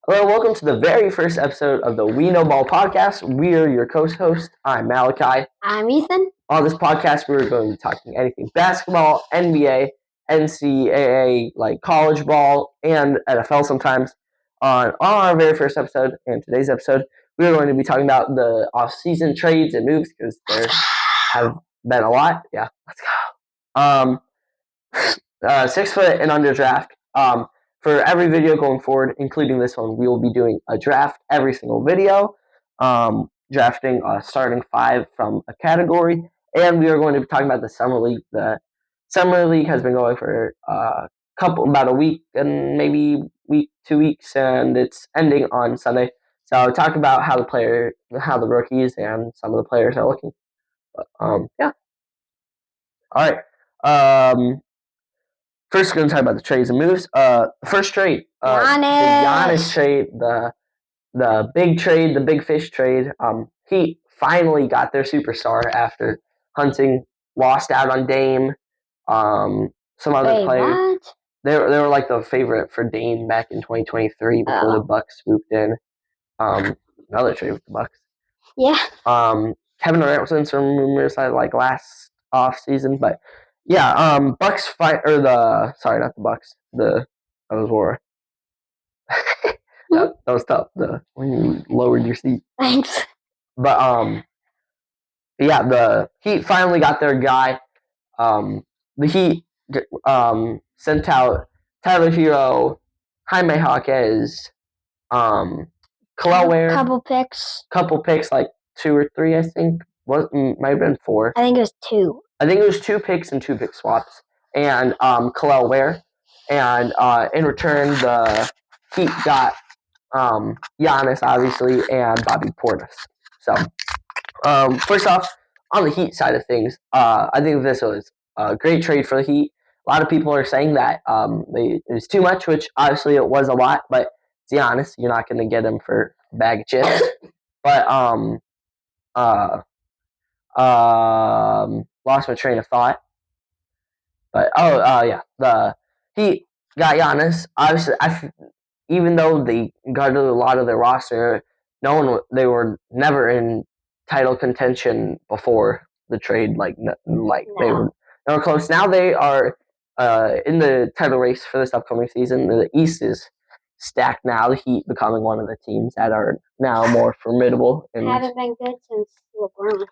Hello, welcome to the very first episode of the We Know Ball podcast. We are your co-host. I'm Malachi. I'm Ethan. On this podcast, we're going to be talking anything basketball, NBA, NCAA, like college ball, and NFL sometimes. On our very first episode, and today's episode, we are going to be talking about the off-season trades and moves because there have been a lot. Yeah, let's go. 6 foot and under draft. For every video going forward, including this one, we will be doing a draft every single video, drafting a starting 5 from a category, and we are going to be talking about the summer league. The summer league has been going for about a week and maybe 2 weeks, and it's ending on Sunday. So I'll talk about how the rookies and some of the players are looking. Yeah. All right. First, we're going to talk about the trades and moves. First trade, the Giannis trade, the big trade, the big fish trade. Heat finally got their superstar after hunting, lost out on Dame. Some other players. What? They were like the favorite for Dame back in 2023 before the Bucks swooped in. Another trade with the Bucks. Yeah. Kevin Durant was in some rumors like last off season, but yeah, Bucks fight or not the Bucks. That was war. that was tough. When you lowered your seat. Thanks. But yeah, the Heat finally got their guy. The Heat sent out Tyler Hero, Jaime Jaquez, Khalil Ware. Couple picks, like 2 or 3, I think. Might have been 4. I think it was 2. I think it was 2 picks and 2 pick swaps. And Khalil Ware. And in return, the Heat got Giannis, obviously, and Bobby Portis. So, first off, on the Heat side of things, I think this was a great trade for the Heat. A lot of people are saying that it was too much, which obviously it was a lot, but it's Giannis. You're not going to get him for a bag of chips. But lost my train of thought. But yeah, the Heat got Giannis. Obviously, even though they got a lot of their roster, they were never in title contention before the trade. They were close. Now they are in the title race for this upcoming season. The East is stacked now. The Heat becoming one of the teams that are now more formidable. And haven't been good since LeBron.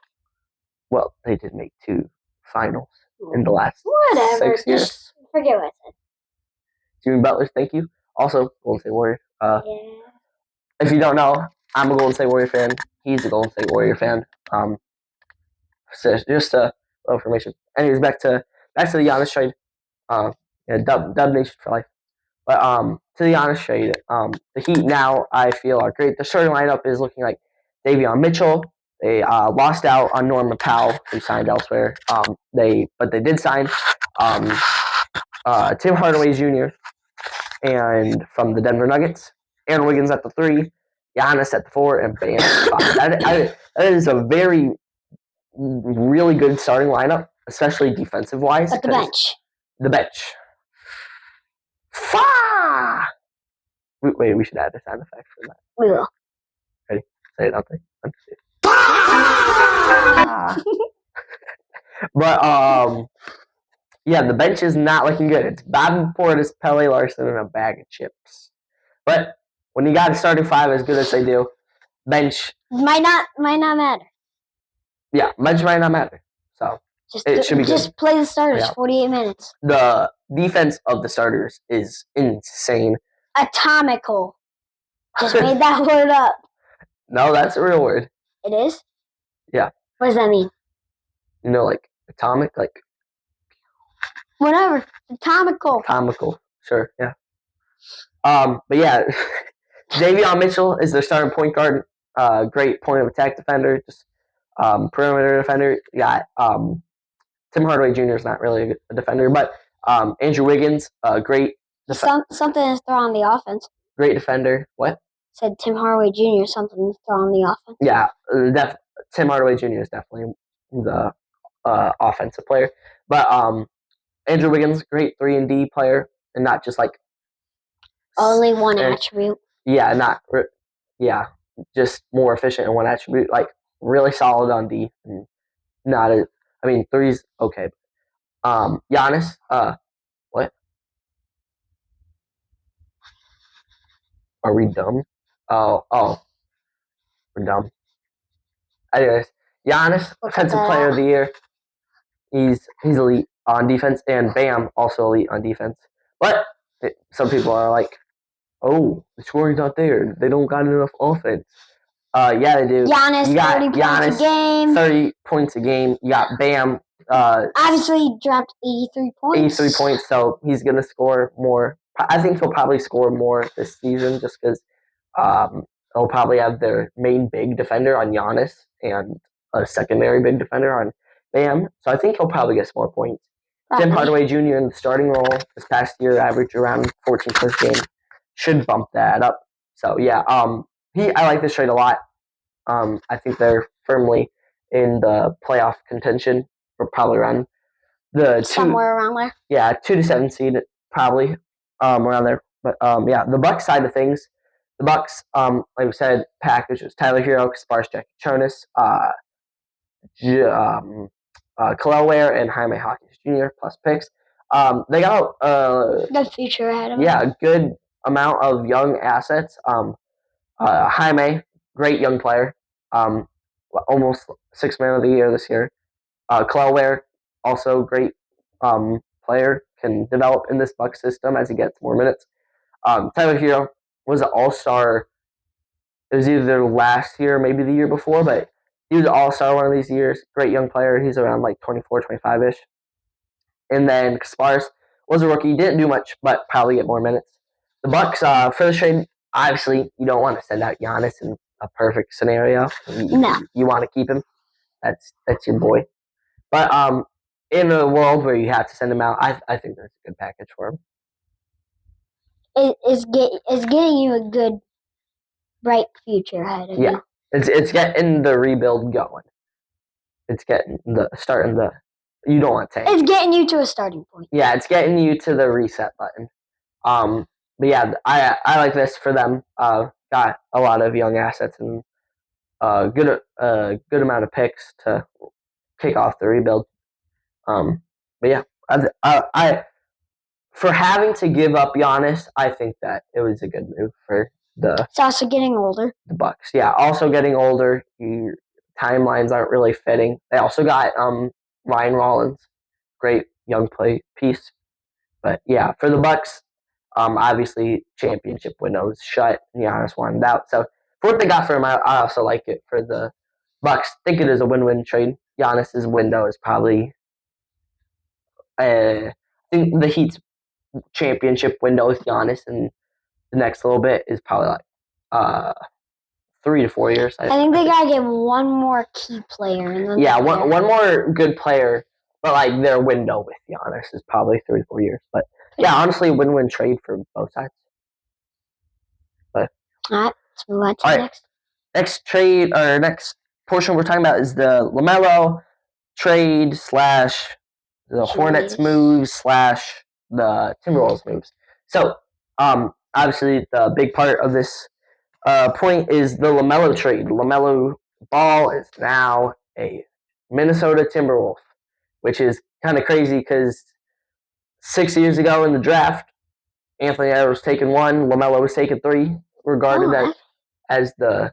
Well, they did make 2 finals in the last 6 years. Just forget what I said. Jimmy Butler, thank you. Also, Golden State Warrior. Yeah. If you don't know, I'm a Golden State Warrior fan. He's a Golden State Warrior fan. So just a little information. Anyways, back to the Giannis trade. Dub Nation for life. But to the Giannis trade, the Heat now I feel are great. The starting lineup is looking like Davion Mitchell. They lost out on Norman Powell, who signed elsewhere. But they did sign Tim Hardaway Jr. and from the Denver Nuggets, Aaron Wiggins at the 3, Giannis at the 4, and Bam at the 5. That is a really good starting lineup, especially defensive wise. But the bench. Fa! Wait, we should add a sound effect for that. We will. Ready? Say it out there. But yeah, the bench is not looking good. It's Bobby Portis, Pele Larson, and a bag of chips. But when you got a starting 5 as good as they do, bench might not matter. Yeah, bench might not matter. So it should be good. Just play the starters 48 minutes. The defense of the starters is insane. Atomical. Just made that word up. No, that's a real word. It is? Yeah. What does that mean? Like atomic, like whatever. Atomical. Atomical. Sure, yeah. But yeah, Davion Mitchell is their starting point guard. Great point of attack defender, just perimeter defender. You got Tim Hardaway Jr. is not really a defender, but Andrew Wiggins, great. Something to throw on the offense. Great defender. What? Said Tim Hardaway Jr. Something to throw on the offense. Yeah, Tim Hardaway Jr. is definitely the offensive player, but Andrew Wiggins, great 3-and-D player, and not just like only one attribute. Yeah, just more efficient in one attribute. Like really solid on D. And not a. I mean, three's okay. Giannis. What? Are we dumb? Oh, we're dumb. Anyways, Giannis, Defensive Player of the Year. He's elite on defense, and Bam also elite on defense. But some people are like, "Oh, the scoring's not there. They don't got enough offense." Yeah, they do. Giannis, You got 30 points a game. 30 points a game. You got Bam. Obviously, he dropped 83 points. 83 points, so he's going to score more. I think he'll probably score more this season just because they'll probably have their main big defender on Giannis and a secondary big defender on Bam. So I think he'll probably get some more points. Tim Hardaway Jr. in the starting role this past year averaged around 14 points a game. Should bump that up. So yeah, I like this trade a lot. I think they're firmly in the playoff contention for probably around somewhere around there. Yeah, 2 to 7 seed probably around there. But yeah, the Bucks side of things, the Bucks, like we said, package was Tyler Hero, Sparks, Jackie Jonas, Khalil Ware, and Jaime Hawkins Jr. plus picks. They got good future ahead of them. Yeah, a good amount of young assets. Jaime, great young player, almost 6th man of the year this year. Khalil Ware, also great player, can develop in this Bucks system as he gets more minutes. Tyler Hero was an all-star. It was either last year, maybe the year before, but he was an all-star one of these years. Great young player. He's around like 24, 25-ish. And then Sparks was a rookie. Didn't do much, but probably get more minutes. The Bucks, for the trade, obviously, you don't want to send out Giannis in a perfect scenario. No. You want to keep him. That's your boy. But in a world where you have to send him out, I think that's a good package for him. It's getting you a good, bright future ahead of you. It's getting the rebuild going. It's getting starting the. You don't want to tank. It's getting you to a starting point. Yeah, it's getting you to the reset button. But yeah, I like this for them. Got a lot of young assets and good amount of picks to kick off the rebuild. But yeah, I for having to give up Giannis, I think that it was a good move for the. It's also getting older. The Bucks, yeah, also getting older. Your timelines aren't really fitting. They also got Ryan Rollins, great young piece. But yeah, for the Bucks, obviously championship window is shut. And Giannis wanted out, so for what they got for him, I also like it for the Bucks. Think it is a win-win trade. Giannis's window is probably. I think the Heat's championship window with Giannis and the next little bit is probably like 3 to 4 years. I think they gotta get one more key player. One more good player, but like their window with Giannis is probably 3 to 4 years. But yeah, honestly, win-win trade for both sides. But all right, let's move on to the next. Next trade or next portion we're talking about is the LaMelo trade / the Hornets moves / the Timberwolves moves. So, obviously, the big part of this point is the LaMelo trade. LaMelo Ball is now a Minnesota Timberwolf, which is kind of crazy because 6 years ago in the draft, Anthony Edwards was taken 1, LaMelo was taken 3, regarded as the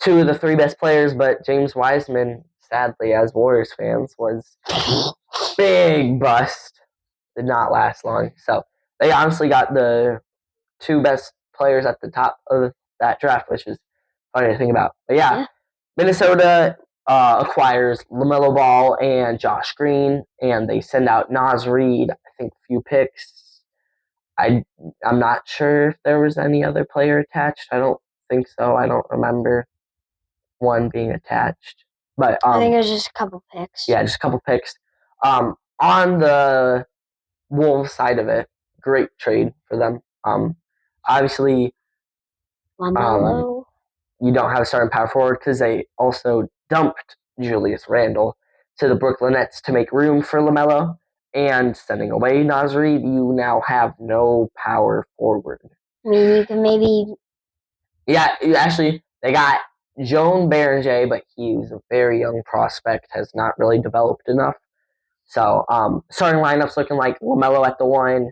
2 of the 3 best players, but James Wiseman, sadly, as Warriors fans, was big bust. Did not last long. So they honestly got the 2 best players at the top of that draft, which is funny to think about. But yeah. Minnesota acquires LaMelo Ball and Josh Green, and they send out Naz Reid, I think a few picks. I'm not sure if there was any other player attached. I don't think so. I don't remember one being attached. But I think it was just a couple picks. Yeah, just a couple picks. On the Wolves side of it, great trade for them. Obviously, LaMelo. You don't have a starting power forward because they also dumped Julius Randle to the Brooklyn Nets to make room for LaMelo, and sending away Naz Reid, you now have no power forward. I mean, you can maybe. Yeah, actually, they got Joan Berenger, but he's a very young prospect, has not really developed enough. So, starting lineups looking like LaMelo at the 1,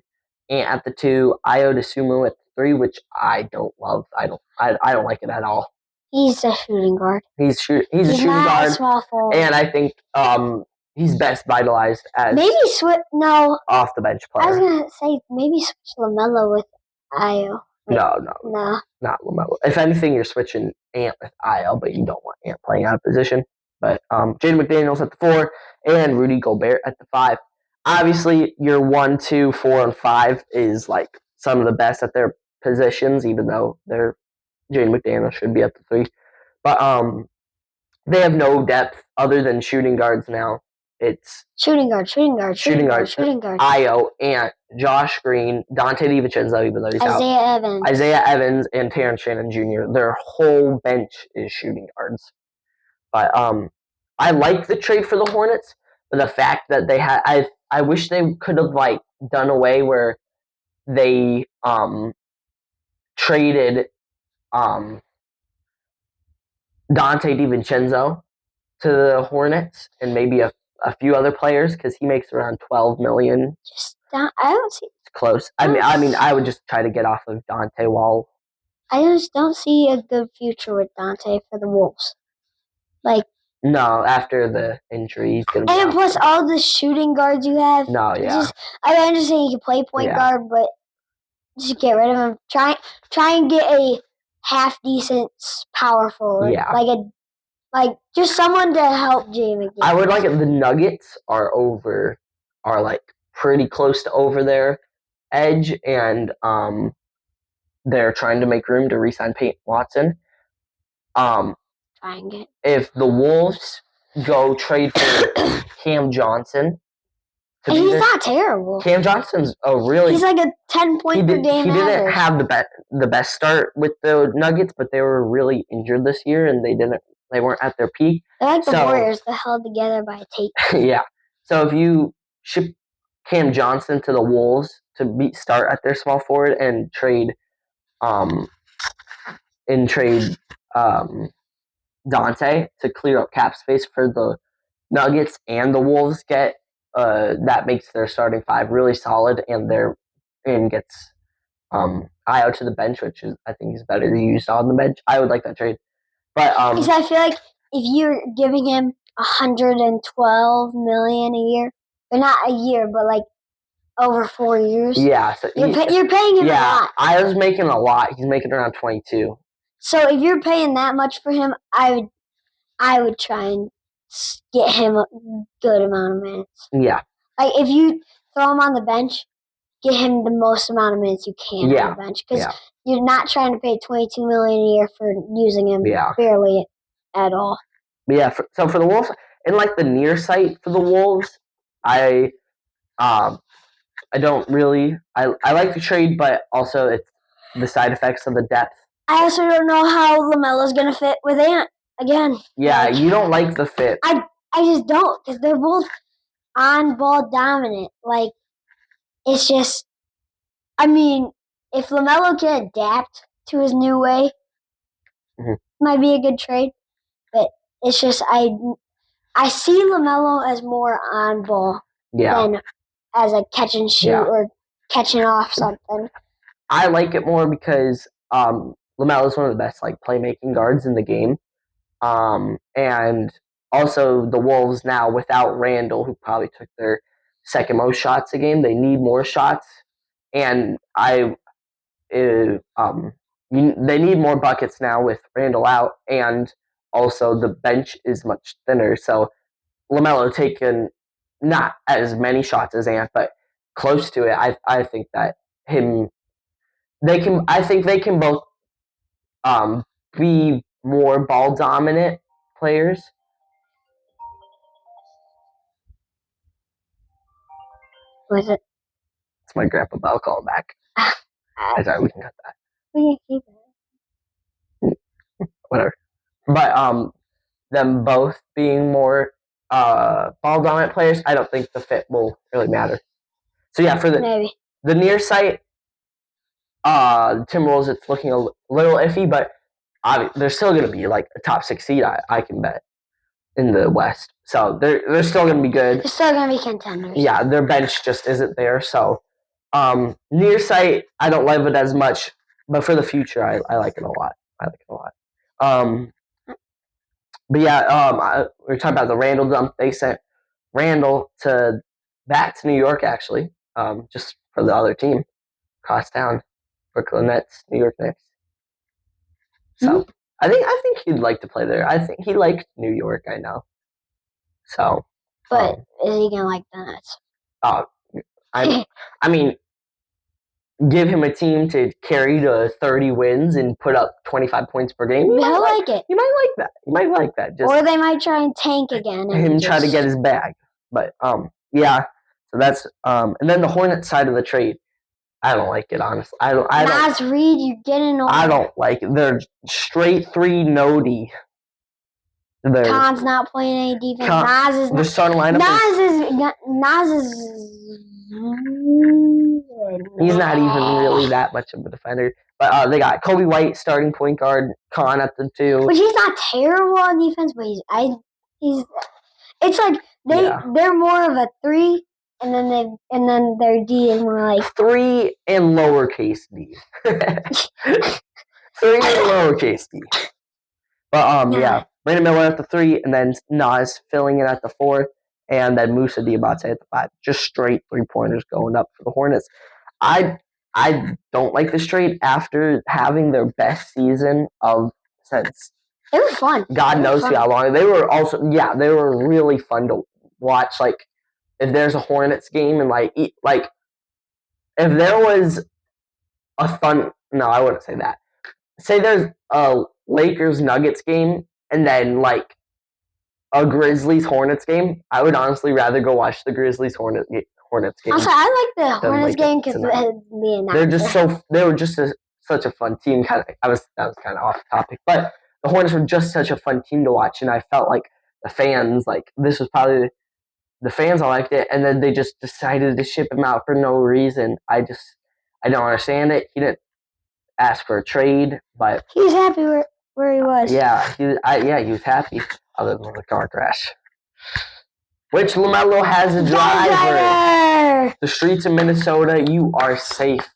Ant at the 2, Io DeSumo at the 3, which I don't love. I don't like it at all. He's a shooting guard. He's a shooting not guard, a small forward. and I think he's best vitalized as maybe off the bench player. I was gonna say maybe switch LaMelo with Io. No, not LaMelo. If anything, you're switching Ant with Io, but you don't want Ant playing out of position. But Jaden McDaniels at the 4 and Rudy Gobert at the 5. Obviously, your 1, 2, 4, and 5 is like some of the best at their positions, even though Jaden McDaniels should be at the 3. But they have no depth other than shooting guards now. It's shooting guard. Io, Ant, Josh Green, Dante DiVincenzo, even though he's out. Isaiah Evans and Terrence Shannon Jr. Their whole bench is shooting guards. But I like the trade for the Hornets, but the fact that they had, I wish they could have like done away where they traded Dante DiVincenzo to the Hornets and maybe a few other players because he makes around $12 million. I don't see. It's close. I mean, I would just try to get off of Dante Wall. I just don't see a good future with Dante for the Wolves. Like. No, after the injury, he's gonna be and plus all the shooting guards you have. No, yeah. I understand you can play point guard, but just get rid of him. Try and get a half decent power forward. Yeah. Like just someone to help Jamie. I would like it. The Nuggets are like pretty close to over their edge, and they're trying to make room to re-sign Peyton Watson. If the Wolves go trade for Cam Johnson, and he's not terrible. Cam Johnson's he's like a 10-point per game. He didn't have the best start with the Nuggets, but they were really injured this year, and they weren't at their peak. They're like the Warriors, they're held together by a tape. Yeah. So if you ship Cam Johnson to the Wolves to start at their small forward and trade Dante to clear up cap space for the Nuggets and the Wolves get that makes their starting 5 really solid, and gets Io to the bench, which is I think is better used on the bench. I would like that trade, but because I feel like if you're giving him $112 million a year, or not a year, but like over 4 years. Yeah, so you're paying him a lot. Io's making a lot. He's making around 22. So if you're paying that much for him, I would try and get him a good amount of minutes. Yeah. Like if you throw him on the bench, get him the most amount of minutes you can on the bench because you're not trying to pay $22 million a year for using him barely at all. Yeah. So for the Wolves, in like the near sight for the Wolves, I don't really. I like the trade, but also it's the side effects of the depth. I also don't know how LaMelo's gonna fit with Ant again. Yeah, you don't like the fit. I just don't because they're both on ball dominant. Like it's just. I mean, if LaMelo can adapt to his new way, might be a good trade. But it's just I see LaMelo as more on ball than as a catch and shoot or catching off something. I like it more because LaMelo is one of the best like playmaking guards in the game, and also the Wolves now without Randall, who probably took their second most shots a game, they need more shots, and they need more buckets now with Randall out, and also the bench is much thinner, so LaMelo taking not as many shots as Ant, but close to it. I think that I think they can both be more ball dominant players. Was it? It's my grandpa, but I'll call him back. Sorry, we can cut that. We can keep it. Whatever. But them both being more ball dominant players, I don't think the fit will really matter. So yeah, for the near sight, Timberwolves, it's looking a little iffy, but they're still going to be like a top 6 seed. I can bet in the West. So they're still going to be good. They're still going to be contenders. Yeah, their bench just isn't there. So near sight, I don't love it as much, but for the future, I like it a lot. I like it a lot. But yeah, we were talking about the Randall dump. They sent Randall back to New York actually, just for the other team, across town, Brooklyn Nets, New York Knicks. So I think he'd like to play there. I think he liked New York. I know. So, but is he gonna like the Nets? I mean, give him a team to carry to 30 wins and put up 25 points per game. He'll like it. He might like that. He might like that. Or they might try and tank again. And try to get his bag. But yeah. So that's and then the Hornets side of the trade. I don't like it, honestly. Naz Reid, you're getting old. I don't like it. They're straight 3 no D. Khan's not playing any defense. Naz is not. Starting lineup. Naz is. He's not even really that much of a defender. But they got Kobe White starting point guard, Khan at the 2. But he's not terrible on defense. But he's. It's like they're more of a 3. And then their D is more like 3 and lowercase d. 3 and lowercase d. But yeah, Brandon Miller at the 3, and then Nas filling in at the 4, and then Musa Diabate at the 5. Just straight 3-pointers going up for the Hornets. I don't like this trade after having their best season since. It was fun. God knows how long. They were they were really fun to watch. Like, if there's a Hornets game and if there was no, I wouldn't say that. Say there's a Lakers Nuggets game and then like a Grizzlies Hornets game, I would honestly rather go watch the Grizzlies Hornets game. Also, I like the Hornets game because they were just such a fun team. That was kind of off topic, but the Hornets were just such a fun team to watch, and I felt like the fans, this was probably the fans all liked it, and then they just decided to ship him out for no reason. I don't understand it. He didn't ask for a trade, but he was happy where he was. Yeah, he was happy, other than the car crash. Which LaMelo has a driver. The streets of Minnesota, you are safe.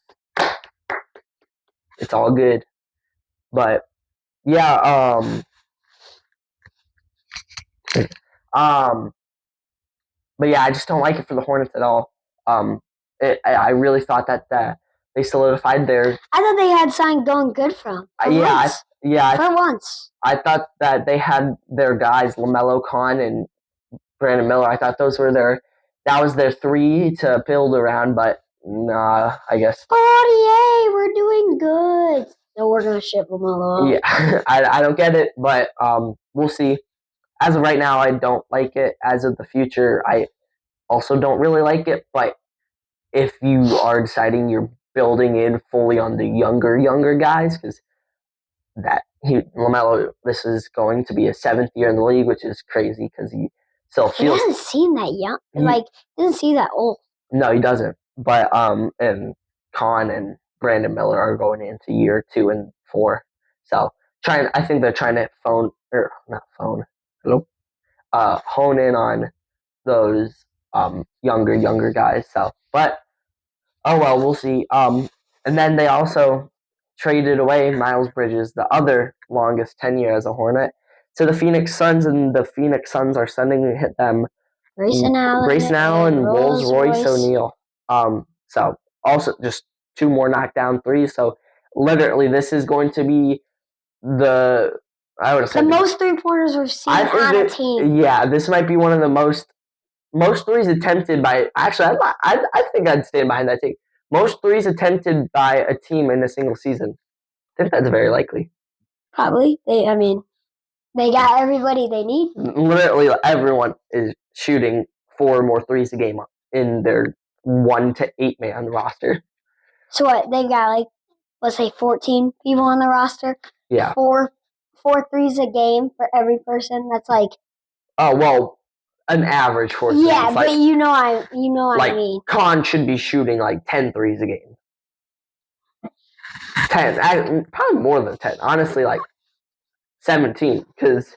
It's all good. But yeah, but yeah, I just don't like it for the Hornets at all. I really thought that they solidified their. I thought they had something going good for them. For once. I thought that they had their guys, LaMelo, Khan, and Brandon Miller. I thought that was their 3 to build around, but nah, I guess. 48, we're doing good. No, we're gonna ship LaMelo. Yeah, I don't get it, but we'll see. As of right now, I don't like it. As of the future, I also don't really like it. But if you are deciding you're building in fully on the younger guys, because LaMelo, this is going to be his 7th year in the league, which is crazy because he still feels. He doesn't seem that young. He doesn't seem that old. No, he doesn't. But and Khan and Brandon Miller are going into year 2 and 4. So I think they're trying to hone in on those younger guys. So, but oh well, we'll see. And then they also traded away Miles Bridges, the other longest tenure as a Hornet, to the Phoenix Suns, and the Phoenix Suns are sending them Grayson Allen, Rolls-Royce O'Neal. So also just 2 more knockdown threes. So literally, this is going to be the most 3-pointers we've seen on a team. Yeah, this might be one of the most threes attempted by. Actually, I think I'd stand behind that take. Most threes attempted by a team in a single season. I think that's very likely. Probably. They got everybody they need. Literally, everyone is shooting 4 or more threes a game in their 1 to 8 man roster. So what? They've got let's say 14 people on the roster. Yeah. 4 threes a game for every person. That's oh well, an average 4 threes. Yeah, but you know what I mean. Khan should be shooting 10 threes a game. 10, probably more than 10. Honestly, like 17. Because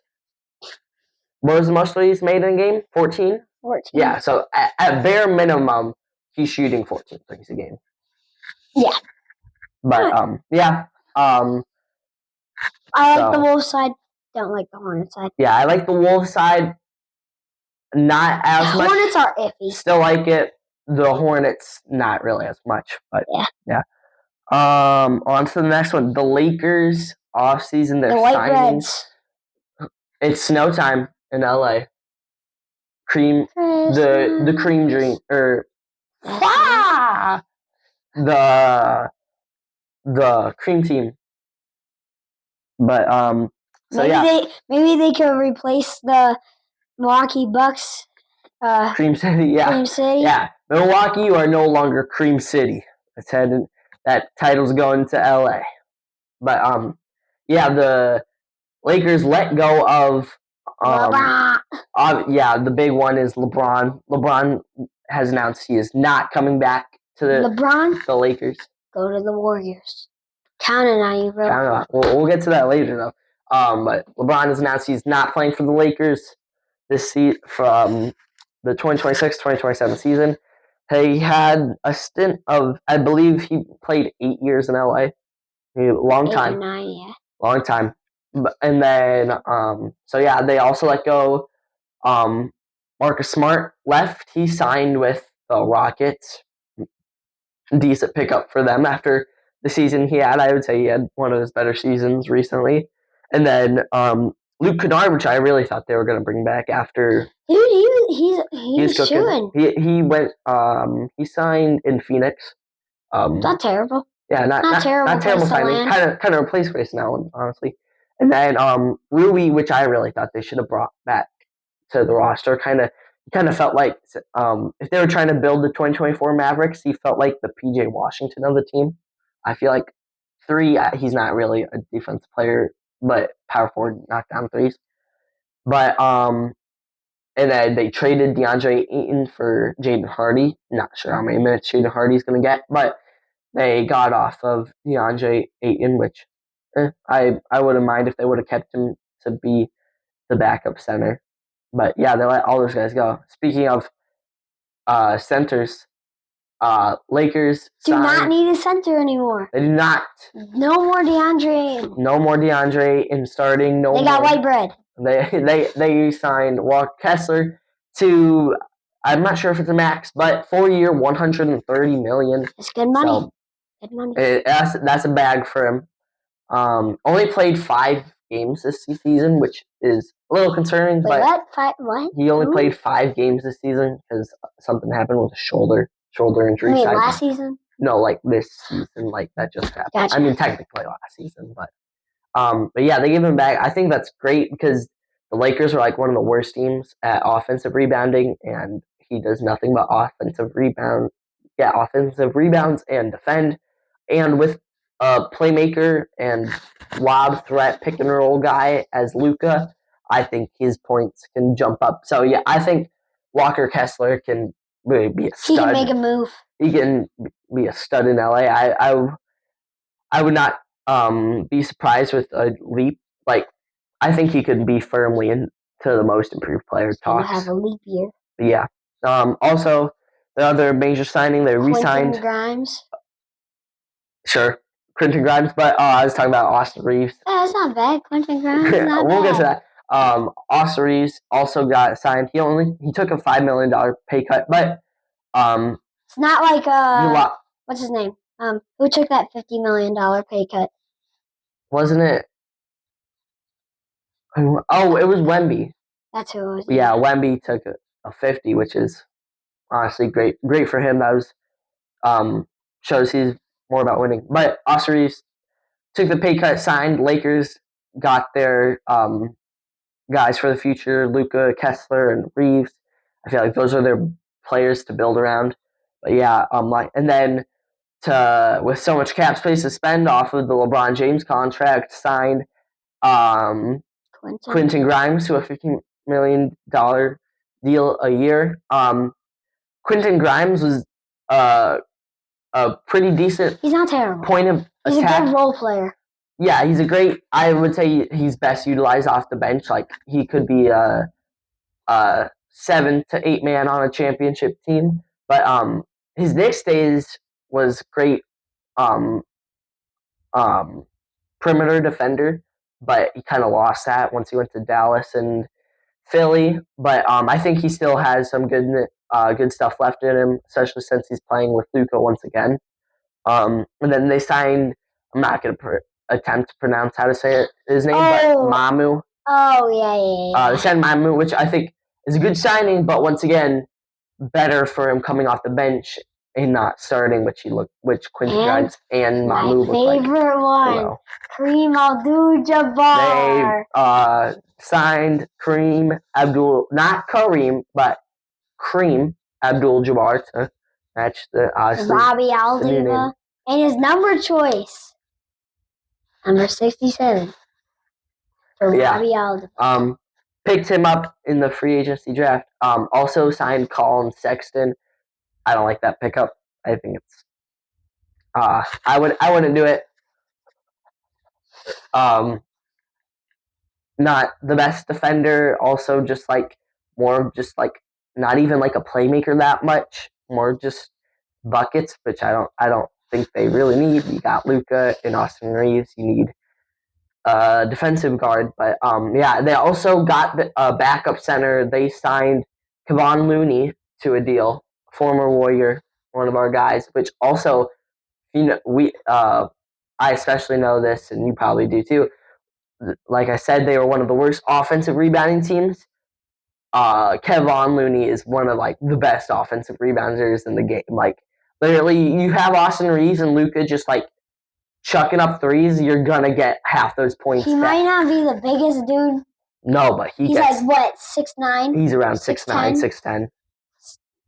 what was the most threes made in a game? 14? 14. Yeah, so at bare minimum, he's shooting 14 threes a game. Yeah. But, yeah. I like the Wolves side. Don't like the Hornets side. Yeah, I like the Wolves side. Not as much. Hornets are iffy. Still like it. The Hornets, not really as much. But, yeah. On to the next one. The Lakers offseason. The White Reds. It's snow time in LA. The cream dream the cream team. But so maybe they could replace the Milwaukee Bucks. Cream City, yeah. Cream City. Yeah. Milwaukee, you are no longer Cream City. That title's going to LA. But yeah, the Lakers let go of LeBron. The big one is LeBron. LeBron has announced he is not coming back to the Lakers. Go to the Warriors. Counting on you, bro. We'll get to that later, though. But LeBron has announced he's not playing for the Lakers this season from the 2026-2027 season. He had a stint of, I believe he played 8 years in LA. Long time. 8 or 9, yeah. Long time. And then, so yeah, they also let go. Marcus Smart left. He signed with the Rockets. Decent pickup for them after the season he had. I would say he had one of his better seasons recently. And then Luke Kennard, which I really thought they were going to bring back after. Dude, he's cooking. He went. He signed in Phoenix. Not terrible. Yeah, not terrible signing. Kind of replaced Grayson Allen, honestly. And then Rui, which I really thought they should have brought back to the roster. Kind of felt like if they were trying to build the 2024 Mavericks, he felt like the PJ Washington of the team. I feel like 3, he's not really a defense player, but power forward, knock down threes. But and then they traded DeAndre Ayton for Jaden Hardy. Not sure how many minutes Jaden Hardy's going to get, but they got off of DeAndre Ayton, which I wouldn't mind if they would have kept him to be the backup center. But yeah, they let all those guys go. Speaking of centers, Lakers do not need a center anymore. They do not. No more DeAndre. No more DeAndre in starting. They got white bread. They signed Walker Kessler to, I'm not sure if it's a max, but 4-year, $130 million. It's good money. So good money. That's a bag for him. Only played 5 games this season, which is a little concerning. Wait, but what? He only played 5 games this season because something happened with a shoulder injury. You mean last season? No, like this season, like that just happened. Gotcha. I mean, technically last season, but yeah, they gave him back. I think that's great because the Lakers are like one of the worst teams at offensive rebounding, and he does nothing but offensive rebounds and defend. And with a playmaker and lob threat pick and roll guy as Luka, I think his points can jump up. So yeah, I think Walker Kessler can really be a stud. He can make a move. He can be a stud in LA. I would not be surprised with a leap. Like, I think he could be firmly into the most improved player talks. Have a leap year. Yeah. Also, the other major signing, they re-signed Quentin Grimes. Sure, Quentin Grimes, but I was talking about Austin Reeves. Yeah, that's not bad. Quentin Grimes. We'll get to that. Austin Reeves also got signed. He took a $5 million pay cut, but it's not like what's his name? Who took that $50 million pay cut? Wasn't it? Oh, it was Wemby. That's who it was. Yeah, Wemby took a 50, which is honestly great for him. That was shows he's more about winning. But Austin Reeves took the pay cut, signed. Lakers got their guys for the future, Luka, Kessler, and Reeves. I feel like those are their players to build around. But yeah, and then with so much cap space to spend off of the LeBron James contract, signed Quentin Grimes to a $15 million deal a year. Quentin Grimes was a pretty decent. He's not terrible. Point of He's a good role player. Yeah, I would say he's best utilized off the bench. Like he could be a 7 to 8 man on a championship team. But his Knicks days was great um, perimeter defender, but he kind of lost that once he went to Dallas and Philly. But I think he still has some good stuff left in him, especially since he's playing with Luka once again. And then they signed. I'm not going to attempt to pronounce how to say his name, but Mamu. Oh yeah. They signed Mamu, which I think is a good signing, but once again, better for him coming off the bench and not starting, which Quincy Grimes and Mamu look like. My favorite one, Kareem Abdul-Jabbar. They signed not Kareem, but Kareem Abdul-Jabbar to match the Robbie Aldiva, and his number choice, number 67, for Robbie Aldiva. Picked him up in the free agency draft. Also signed Colin Sexton. I don't like that pickup. I think it's I wouldn't do it. Not the best defender. Also, just like not even like a playmaker that much. More just buckets, which I don't think they really need. You got Luka and Austin Reeves. You need a defensive guard, but they also got the backup center. They signed Kevon Looney to a deal. Former Warrior, one of our guys, which also I especially know this, and you probably do too. Like I said, they were one of the worst offensive rebounding teams. Kevon Looney is one of like the best offensive rebounders in the game. Like literally, you have Austin Reeves and Luka just like chucking up threes. You're gonna get half those points. He might not be the biggest dude. No, but he's like what, 6'9"? He's around 6'9", 6'10".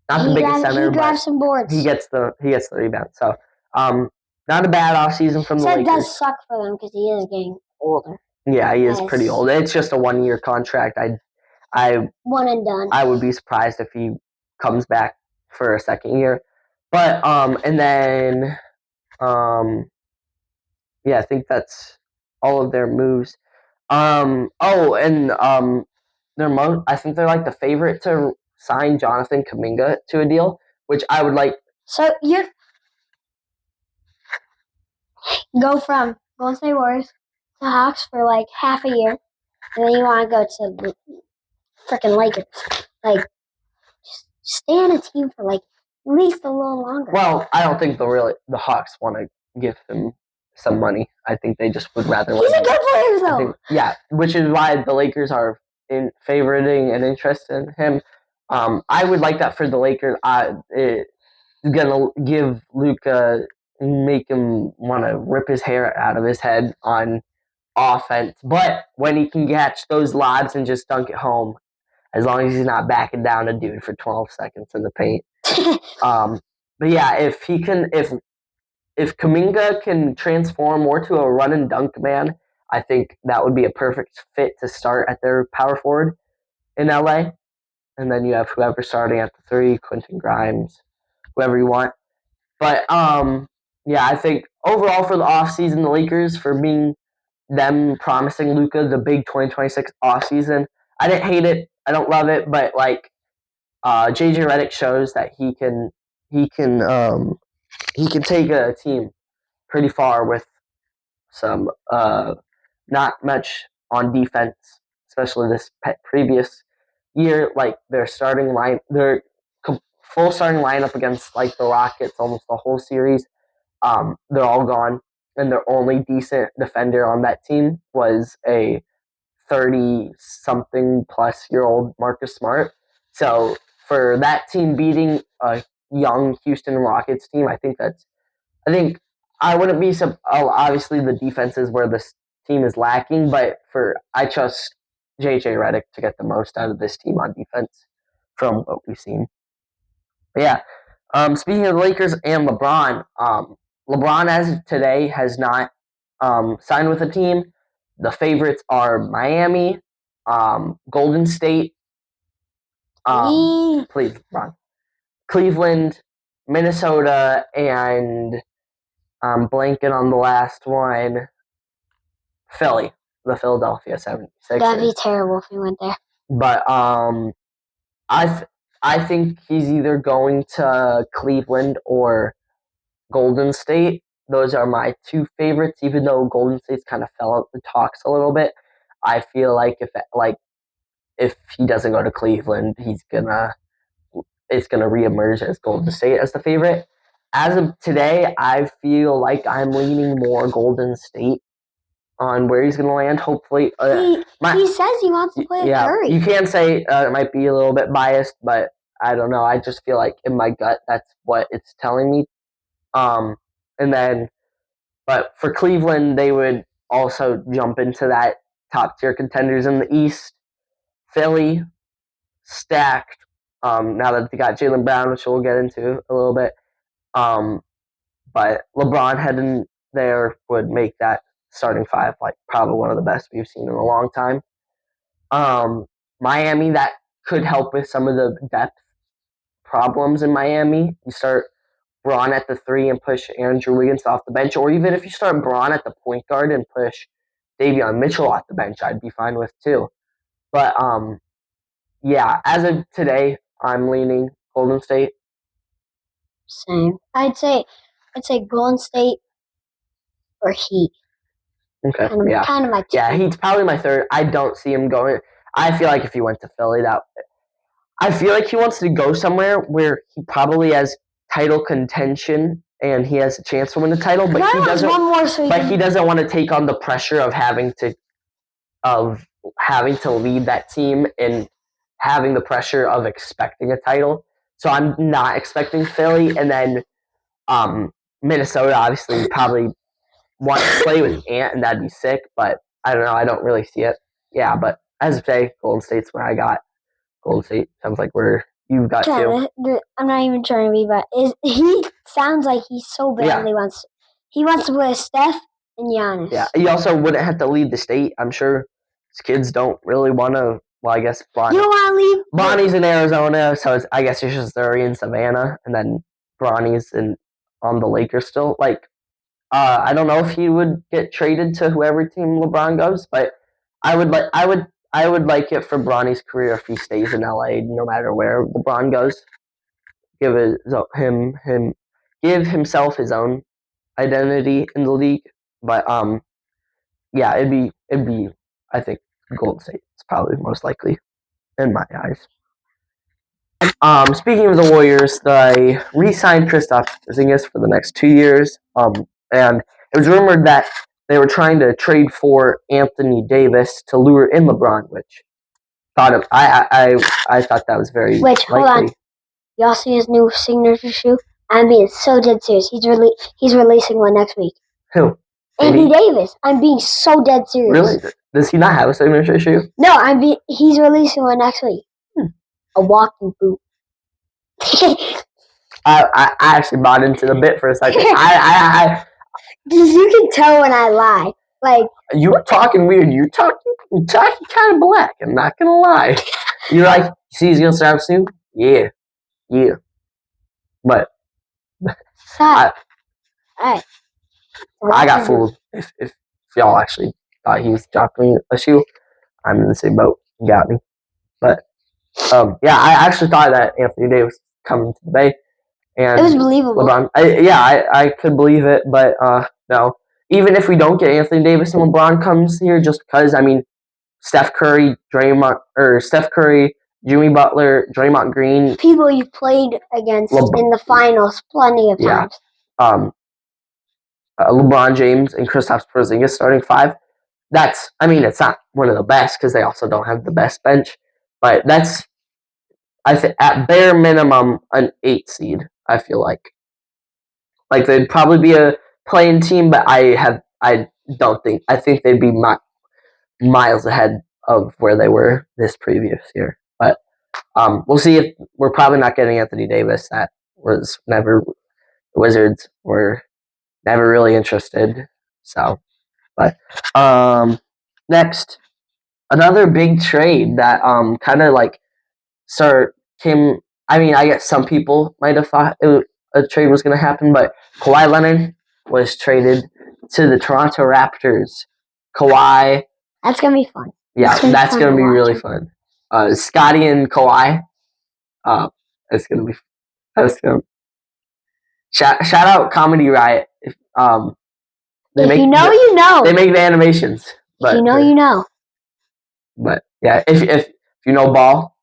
Not the biggest center, he grabs some boards. He gets the rebound. So, not a bad offseason from the Lakers. It does suck for them because he is getting older. Yeah, he is pretty old. It's just a 1-year contract. One and done. I would be surprised if he comes back for a second year. But and then I think that's all of their moves. I think they're like the favorite to sign Jonathan Kuminga to a deal, which I would like. So you go from Golden State Warriors to Hawks for like half a year, and then you want to go to the freaking Lakers. Like, just stay on a team for like at least a little longer. Well, I don't think the Hawks want to give him some money. I think they just would rather. He's a good player, though. Which is why the Lakers are favoriting and interested in him. I would like that for the Lakers. It's gonna give Luka, make him want to rip his hair out of his head on offense. But when he can catch those lobs and just dunk it home, as long as he's not backing down a dude for 12 seconds in the paint. But yeah, if Kuminga can transform more to a run and dunk man, I think that would be a perfect fit to start at their power forward in LA. And then you have whoever starting at the 3, Quentin Grimes, whoever you want. But I think overall for the offseason, the Lakers, for being them promising Luka the big 2026 offseason, I didn't hate it. I don't love it, but like JJ Redick shows that he can take a team pretty far with some not much on defense, especially this previous year. Like their full starting lineup against like the Rockets almost the whole series. They're all gone, and their only decent defender on that team was a 30-something plus year old Marcus Smart. So for that team beating a young Houston Rockets team, I think I wouldn't be obviously the defense is where this team is lacking, but I trust JJ Redick to get the most out of this team on defense from what we've seen. But yeah, speaking of the Lakers and LeBron, LeBron as of today has not signed with a team. The favorites are Miami, Golden State, please, LeBron, Cleveland, Minnesota, and I'm blanking on the last one. Philly, the Philadelphia 76ers. That'd be terrible if he went there. But I think he's either going to Cleveland or Golden State. Those are my two favorites. Even though Golden State's kind of fell out the talks a little bit, I feel like if he doesn't go to Cleveland, it's gonna reemerge as Golden State as the favorite. As of today, I feel like I'm leaning more Golden State on where he's gonna land. Hopefully, he says he wants to play with Curry. You can say it might be a little bit biased, but I don't know. I just feel like in my gut, that's what it's telling me. And then, but for Cleveland, they would also jump into that top tier contenders in the East. Philly, stacked. Now that they got Jaylen Brown, which we'll get into a little bit. But LeBron heading there would make that starting five like probably one of the best we've seen in a long time. Miami, that could help with some of the depth problems in Miami. You start Braun at the 3 and push Andrew Wiggins off the bench, or even if you start Braun at the point guard and push Davion Mitchell off the bench, I'd be fine with too. But yeah, as of today, I'm leaning Golden State. Same. I'd say Golden State or Heat. Okay. Kind of my two. Yeah, Heat's probably my third. I don't see him going. I feel like if he went to Philly, I feel like he wants to go somewhere where he probably has title contention and he has a chance to win the title, but he doesn't. He doesn't want to take on the pressure of having to lead that team and having the pressure of expecting a title. So I'm not expecting Philly, and then Minnesota obviously probably want to play with Ant, and that'd be sick. But I don't know. I don't really see it. Yeah, but as of today, Golden State's where I got. Golden State sounds like where you've got two. I'm not even trying to be, but he sounds like he so badly wants. He wants to play with Steph and Giannis. Yeah, he also wouldn't have to lead the state. I'm sure his kids don't really want to. Well, I guess Bonnie. You don't want to leave. Bonnie's in Arizona, so I guess it's just Zuri in Savannah, and then Bronny's on the Lakers still. Like, I don't know if he would get traded to whoever team LeBron goes, but I would like it for Bronny's career if he stays in LA, no matter where LeBron goes. Give himself his own identity in the league. But yeah, it'd be I think Golden State is probably most likely in my eyes. Speaking of the Warriors, they re-signed Kristaps Porzingis for the next 2 years. And it was rumored that they were trying to trade for Anthony Davis to lure in LeBron, which I thought that was very likely. Hold on. Y'all see his new signature shoe? I'm being so dead serious. He's releasing one next week. Who? Anthony Davis. I'm being so dead serious. Really? Does he not have a signature shoe? No, he's releasing one next week. A walking boot. I actually bought into the bit for a second. You can tell when I lie. Like, you were talking weird. You're talking kind of black. I'm not gonna lie. You're like, you see, he's gonna start soon. Yeah. But I got fooled. If y'all actually thought he was dropping a shoe, I'm in the same boat. You got me. But yeah, I actually thought that Anthony Davis was coming to the Bay, and it was believable. LeBron, I could believe it, but no. Even if we don't get Anthony Davis and LeBron comes here, just because Steph Curry, Jimmy Butler, Draymond Green, people you played against in the finals plenty of times. LeBron James and Kristaps Porzingis starting five. It's not one of the best because they also don't have the best bench, but that's, I think, at bare minimum an 8 seed. I feel like they'd probably be a playing team, but I think they'd be miles ahead of where they were this previous year. But we'll see. If we're probably not getting Anthony Davis. That was never, the Wizards were never really interested. So, but next, another big trade that kind of like came. I guess some people might have thought a trade was going to happen, but Kawhi Leonard was traded to the Toronto Raptors. Kawhi. That's gonna be fun. Yeah, that's gonna be really fun. Scotty and Kawhi. It's gonna be. That's gonna. Shout out Comedy Riot. If you know, you know. They make the animations. If you know, you know. But yeah, if you know ball,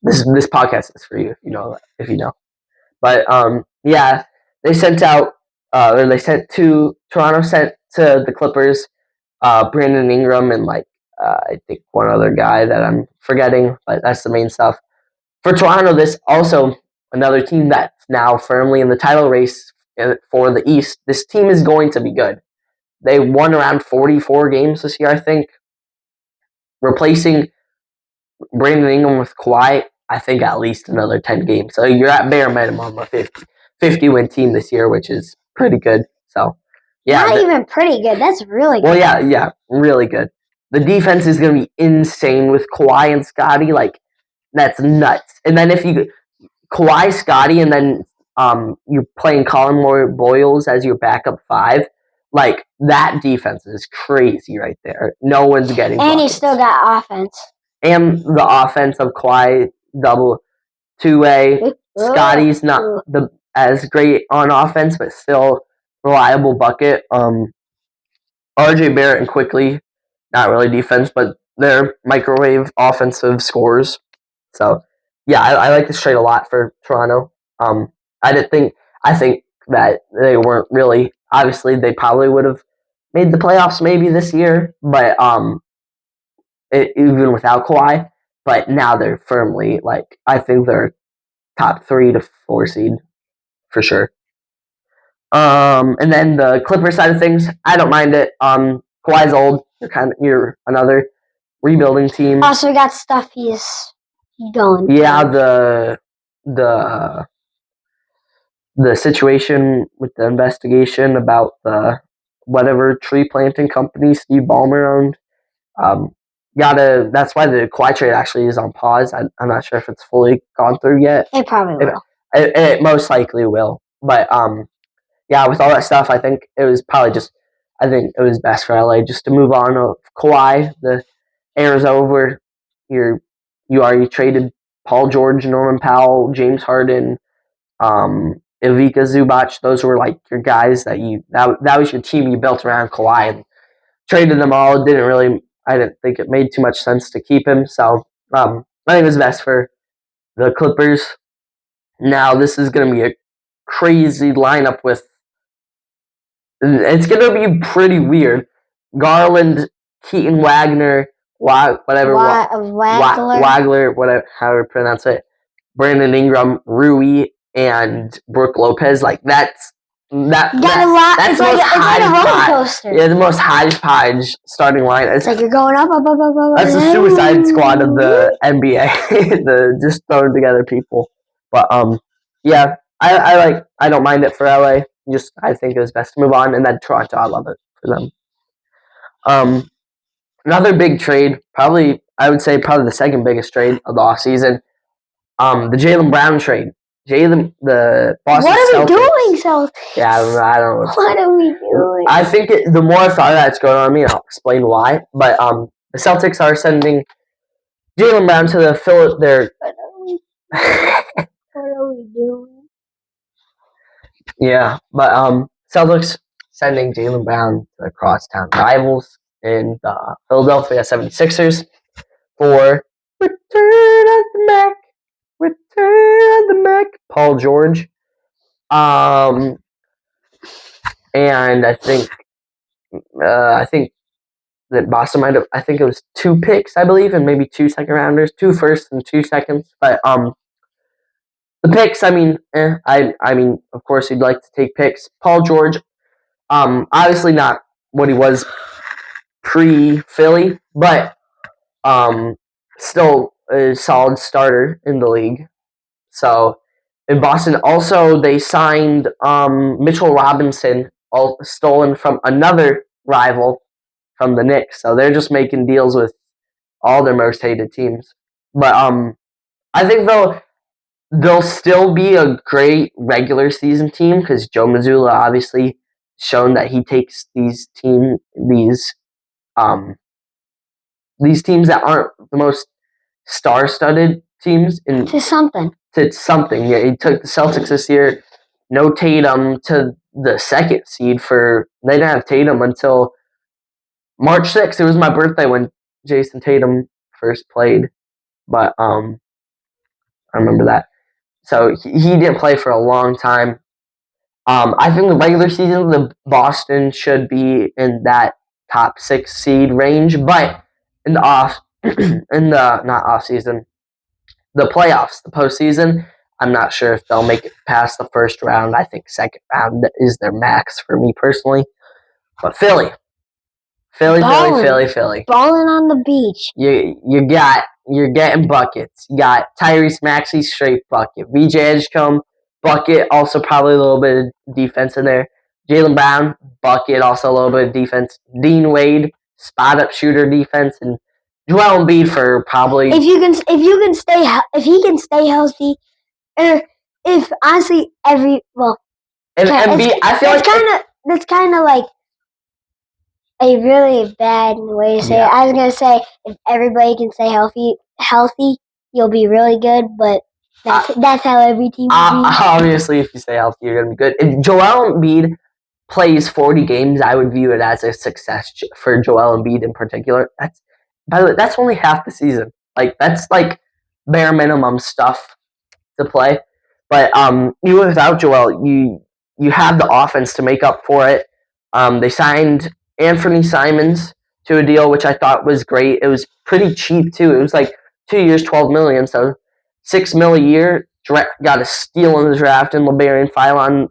this podcast is for you. If you know. But yeah, they sent out. Or they sent to Toronto. Sent to the Clippers. Brandon Ingram and I think one other guy that I'm forgetting, but that's the main stuff. For Toronto, this also another team that's now firmly in the title race for the East. This team is going to be good. They won around 44 games this year, I think. Replacing Brandon Ingram with Kawhi, I think at least another 10 games. So you're at bare minimum a 50 win team this year, which is pretty good. So yeah, not even pretty good. That's really good. Well, yeah, really good. The defense is going to be insane with Kawhi and Scotty. That's nuts. And then if you Kawhi, Scotty, and then you're playing Colin Boyles as your backup 5, that defense is crazy right there. No one's getting. And you still got offense. And the offense of Kawhi, double 2-way. Scotty's not as great on offense, but still reliable bucket. RJ Barrett and Quickly, not really defense, but they're microwave offensive scores. So, yeah, I like this trade a lot for Toronto. I think that they weren't really, obviously they probably would have made the playoffs maybe this year, but even without Kawhi. But now they're firmly, I think they're top 3 to 4 seed for sure. And then the Clipper side of things, I don't mind it. Kawhi's old. You're another rebuilding team. Also, we got stuff he's going. Yeah, the situation with the investigation about the whatever tree planting company Steve Ballmer owned. That's why the Kawhi trade actually is on pause. I'm not sure if it's fully gone through yet. It probably will. It most likely will. But yeah, with all that stuff, I think it was best for LA just to move on of Kawhi. The era's over. You already traded Paul George, Norman Powell, James Harden, Ivica Zubac. Those were your guys that was your team you built around Kawhi, and traded them all. I didn't think it made too much sense to keep him. So I think it was best for the Clippers. Now this is going to be a crazy lineup with. It's going to be pretty weird. Garland, Keaton Wagner, Wagler, whatever, however you pronounce it. Brandon Ingram, Rui, and Brooke Lopez. That's it's like a roller coaster. Yeah, the most hodgepodge starting line. It's like you're going up. That's the Suicide Squad of the NBA. The just throwing together people. But yeah, I don't mind it for LA. I think it was best to move on, and then Toronto, I love it for them. Another big trade, I would say the second biggest trade of the offseason. The Jaylen Brown trade. The Boston Celtics. What are we doing, Celtics? Yeah, I don't know. What are we doing? I think the more I thought that's going on me, I'll explain why. But the Celtics are sending Jaylen Brown to the What are we doing? Yeah, but Celtics sending Jaylen Brown to the crosstown rivals in the Philadelphia 76ers for Return of the Mac, Paul George. And I think that Boston might have. I think it was 2 picks, I believe, and maybe 2 second rounders, 2 firsts and 2 seconds. But the picks, I mean, of course, you'd like to take picks. Paul George, obviously not what he was pre-Philly, but still a solid starter in the league. So in Boston, also they signed Mitchell Robinson, stolen from another rival from the Knicks. So they're just making deals with all their most hated teams. But I think though they'll still be a great regular season team because Joe Mazzulla obviously shown that he takes these teams that aren't the most star-studded teams to something. Yeah, he took the Celtics this year. No Tatum to the second seed they didn't have Tatum until March 6th. It was my birthday when Jason Tatum first played, but I remember that. So he didn't play for a long time. I think the regular season, the Boston should be in that top 6 seed range, but in the not off season, the playoffs, the postseason, I'm not sure if they'll make it past the first round. I think second round is their max for me personally. But Philly, Philly. Balling on the beach. You're getting buckets. You got Tyrese Maxey, straight bucket. VJ Edgecombe, bucket, also probably a little bit of defense in there. Jaylen Brown, bucket, also a little bit of defense. Dean Wade, spot up shooter defense, and Joel Embiid for probably if he can stay healthy, or if honestly Embiid, I feel like that's kind of like a really bad way to say it. I was gonna say if everybody can stay healthy, you'll be really good. But that's how every team. Obviously, if you stay healthy, you're gonna be good. If Joel Embiid plays 40 games, I would view it as a success for Joel Embiid in particular. By the way, that's only half the season. Like that's like bare minimum stuff to play. But even without Joel, you have the offense to make up for it. They signed Anthony Simons to a deal which I thought was great. It was pretty cheap too. It was like 2 years, $12 million, so $6 million a year. Got a steal in the draft in LeBaron Philon.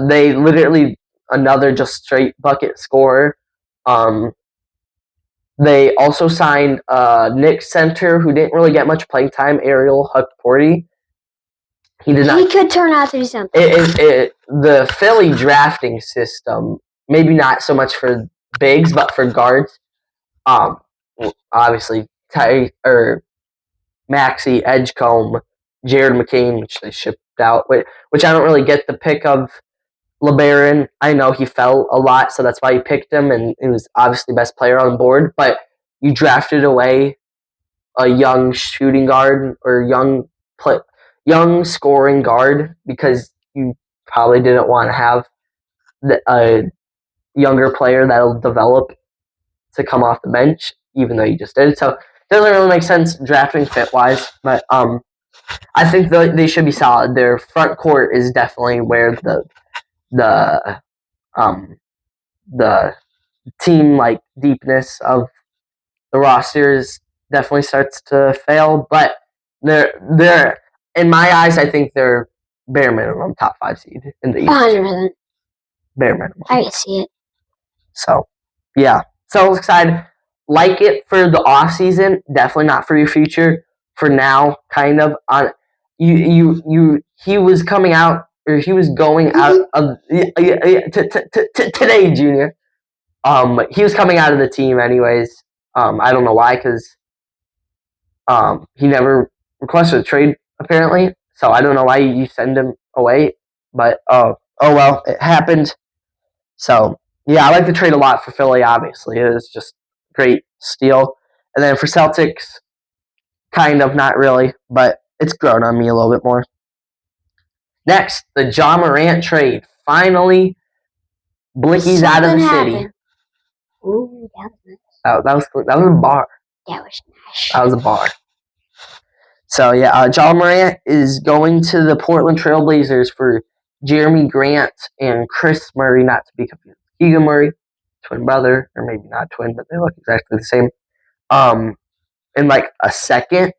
They literally another just straight bucket scorer. They also signed Knicks center who didn't really get much playing time, Ariel Hukporti. He could turn out to be something. The Philly drafting system, maybe not so much for bigs, but for guards. Obviously, Maxey, Edgecombe, Jared McCain, which they shipped out, which I don't really get the pick of LeBaron. I know he fell a lot, so that's why you picked him, and he was obviously the best player on the board. But you drafted away a young shooting guard or young scoring guard because you probably didn't want to have a younger player that'll develop to come off the bench, even though you just did. So it doesn't really make sense drafting fit wise, but I think they should be solid. Their front court is definitely where the team like deepness of the rosters definitely starts to fail, but they're in my eyes, I think they're bare minimum top 5 seed in the East. 100%. Bare minimum. I can see it. So, yeah. So excited. Like it for the off season, definitely not for your future. For now, kind of on he was coming out or he was going out of today, Junior. He was coming out of the team anyways. I don't know why, because he never requested a trade apparently. So I don't know why you send him away. But oh well, it happened. So yeah, I like the trade a lot for Philly. Obviously, it was just great steal. And then for Celtics, kind of not really, but it's grown on me a little bit more. Next, the Ja Morant trade. Finally, Blicky's out of the city. Ooh, that was a bar. That was nice. That was a bar. So yeah, Ja Morant is going to the Portland Trailblazers for Jeremy Grant and Chris Murray, not to be confused. Keegan Murray, twin brother, or maybe not twin, but they look exactly the same. In like a second,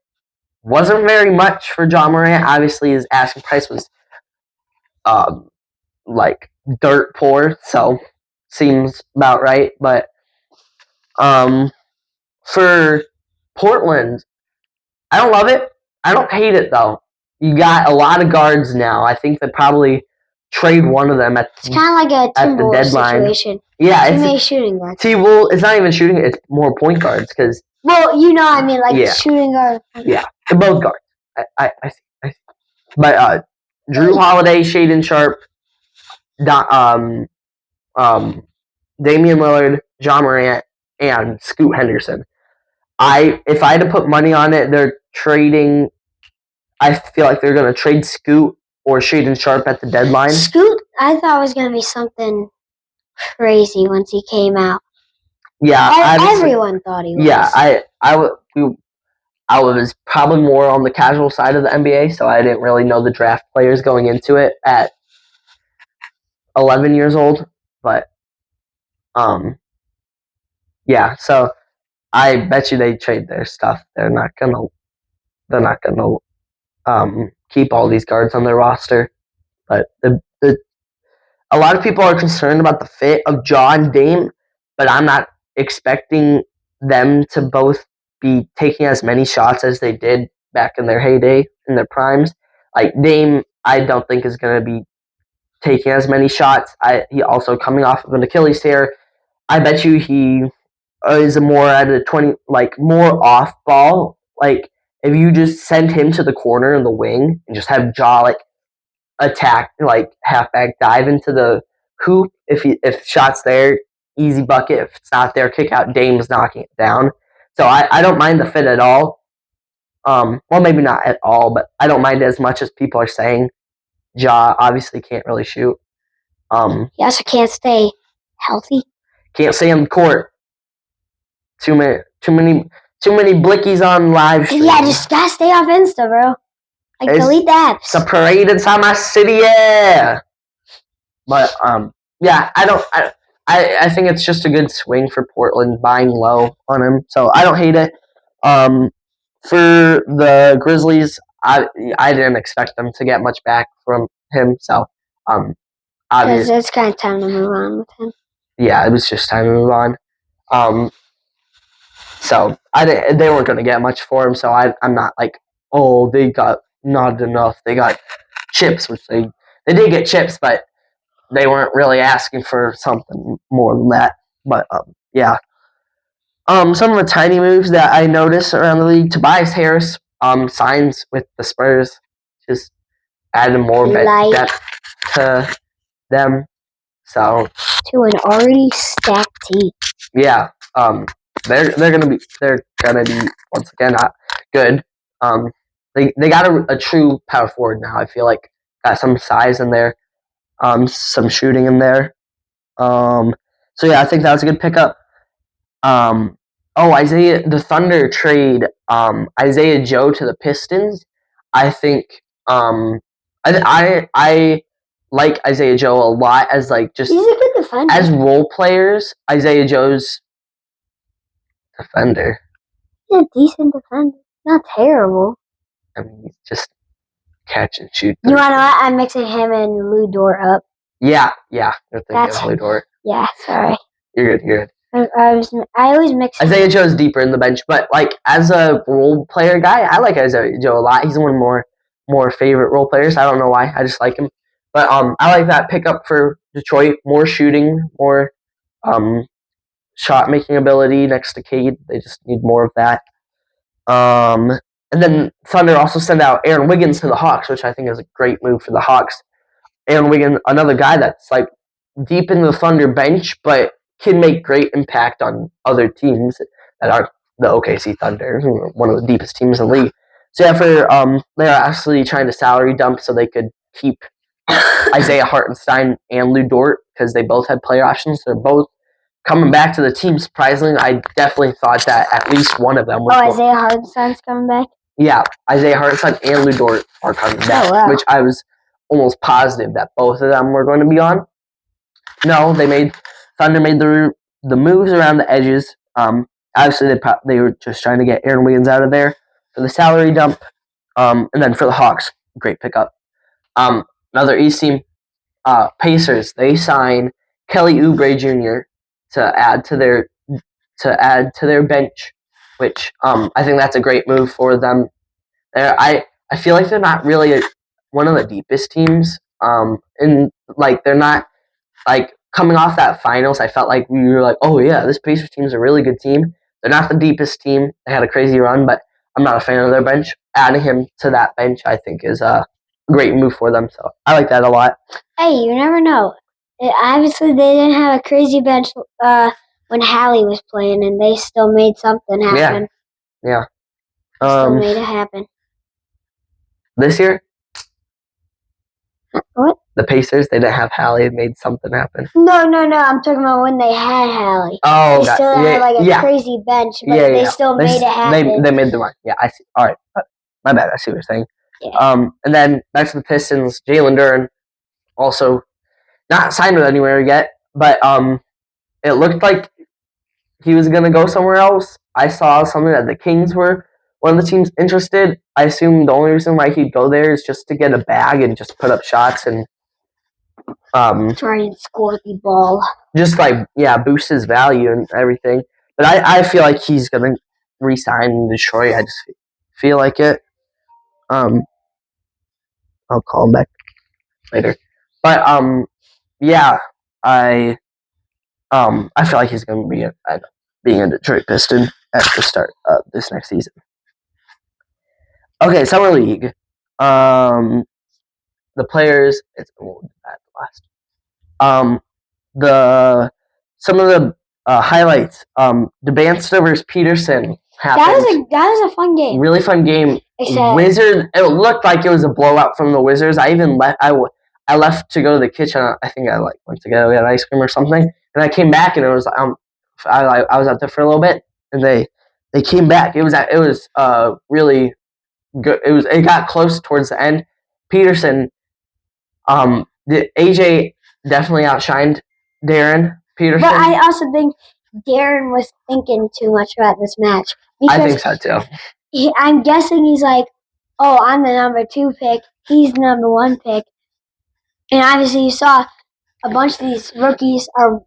wasn't very much for Ja Morant. Obviously, his asking price was like dirt poor, so seems about right. But for Portland, I don't love it. I don't hate it though. You got a lot of guards now. I think they probably trade one of them it's kind of like a the deadline situation. Yeah, it's shooting guards. T-Bull, it's not even shooting; it's more point guards because. Well, I mean, like shooting guard. Yeah, they're both guards. I see. But Drew Holiday, Shaden Sharp, Damian Lillard, John Morant, and Scoot Henderson. If I had to put money on it, they're trading. I feel like they're going to trade Scoot or Shaden Sharp at the deadline. Scoot, I thought was going to be something crazy once he came out. Yeah, everyone thought he was. Yeah, I was probably more on the casual side of the NBA, so I didn't really know the draft players going into it at 11 years old. But yeah, so I bet you they trade their stuff. They're not gonna keep all these guards on their roster. But a lot of people are concerned about the fit of Ja and Dame, but I'm not expecting them to both be taking as many shots as they did back in their heyday, in their primes. Like Dame, I don't think is going to be taking as many shots. He also coming off of an Achilles tear. I bet you he is more at a 20, like more off ball. Like if you just send him to the corner in the wing and just have Ja like attack, like halfback dive into the hoop. If shots there, easy bucket. If it's not there, kick out. Dame's knocking it down. So I don't mind the fit at all. Well, maybe not at all, but I don't mind it as much as people are saying. Ja obviously can't really shoot. He also can't stay healthy. Can't stay on the court. Too many blickies on live stream. Yeah, just gotta stay off Insta, bro. Like delete the apps. It's a parade inside my city, yeah. But yeah, I think it's just a good swing for Portland buying low on him, so I don't hate it. For the Grizzlies, I didn't expect them to get much back from him, so because it's kind of time to move on with him. Yeah, it was just time to move on. So they weren't going to get much for him, so I'm not like, oh, they got not enough. They got chips, which they did get chips, but they weren't really asking for something more than that. But yeah. Some of the tiny moves that I noticed around the league: Tobias Harris signs with the Spurs, just adding more depth to them. So to an already stacked team. Yeah. They're gonna be once again not good. They got a true power forward now. I feel like got some size in there, some shooting in there. So yeah, I think that was a good pickup. The Thunder trade Isaiah Joe to the Pistons. I think I like Isaiah Joe a lot as like just he's a good defender. As role players. Isaiah Joe's defender. He's a decent defender, not terrible. I mean, he's just catch and shoot. You wanna know what? I'm mixing him and Lou Dort up. Yeah. You're thinking of Lou Dort. Yeah, sorry. You're good. I always mix Isaiah Joe's deeper in the bench, but like as a role player guy, I like Isaiah Joe a lot. He's one of more favorite role players. I don't know why, I just like him. But I like that pickup for Detroit. More shooting, more shot making ability next to Cade. They just need more of that. And then Thunder also sent out Aaron Wiggins to the Hawks, which I think is a great move for the Hawks. Aaron Wiggins, another guy that's like deep in the Thunder bench, but can make great impact on other teams that aren't the OKC Thunder, who are one of the deepest teams in the league. So yeah, they're actually trying to salary dump so they could keep Isaiah Hartenstein and Lou Dort because they both had player options. They're both coming back to the team. Surprisingly, I definitely thought that at least one of them was. Isaiah Hartenstein's coming back? Yeah, Isaiah Hartenstein and Lou Dort are coming back, which I was almost positive that both of them were going to be on. No, Thunder made the moves around the edges. Obviously, they were just trying to get Aaron Wiggins out of there for the salary dump. And then for the Hawks, great pickup. Another East team, Pacers. They sign Kelly Oubre Jr. to add to their bench, which I think that's a great move for them. I feel like they're not really one of the deepest teams. And like they're not like coming off that finals. I felt like we were like, oh yeah, this Pacers team is a really good team. They're not the deepest team. They had a crazy run, but I'm not a fan of their bench. Adding him to that bench, I think, is great move for them. So I like that a lot. Hey, you never know. Obviously, they didn't have a crazy bench when Hallie was playing, and they still made something happen. Yeah. They still made it happen. This year, what? The Pacers, they didn't have Hallie. It made something happen. No. I'm talking about when they had Hallie. Oh, they still had like a crazy bench, but they still made it happen. They made the run. Yeah, I see. All right, my bad. I see what you're saying. Yeah. And then back to the Pistons. Jalen Duren, also not signed with anywhere yet, but it looked like he was gonna go somewhere else. I saw something that the Kings were one of the teams interested. I assume the only reason why he'd go there is just to get a bag and just put up shots and try and score the ball. Just boost his value and everything. But I feel like he's gonna re-sign in Detroit. I just feel like it. I'll call him back later. But I feel like he's gonna be being a Detroit Piston at the start of this next season. Okay, Summer League. The players. We'll do that last. Some of the highlights. DeBanster versus Peterson happened. That was a fun game. Really fun game. Wizards. It looked like it was a blowout from the Wizards. I even I left to go to the kitchen. I think I went to get ice cream or something, and I came back and it was I was out there for a little bit, and they came back. It was really good. It got close towards the end. Peterson, AJ definitely outshined Darren Peterson. But I also think Darren was thinking too much about this match. I think so too. I'm guessing he's like, oh, I'm the number 2 pick. He's the number 1 pick. And obviously you saw a bunch of these rookies are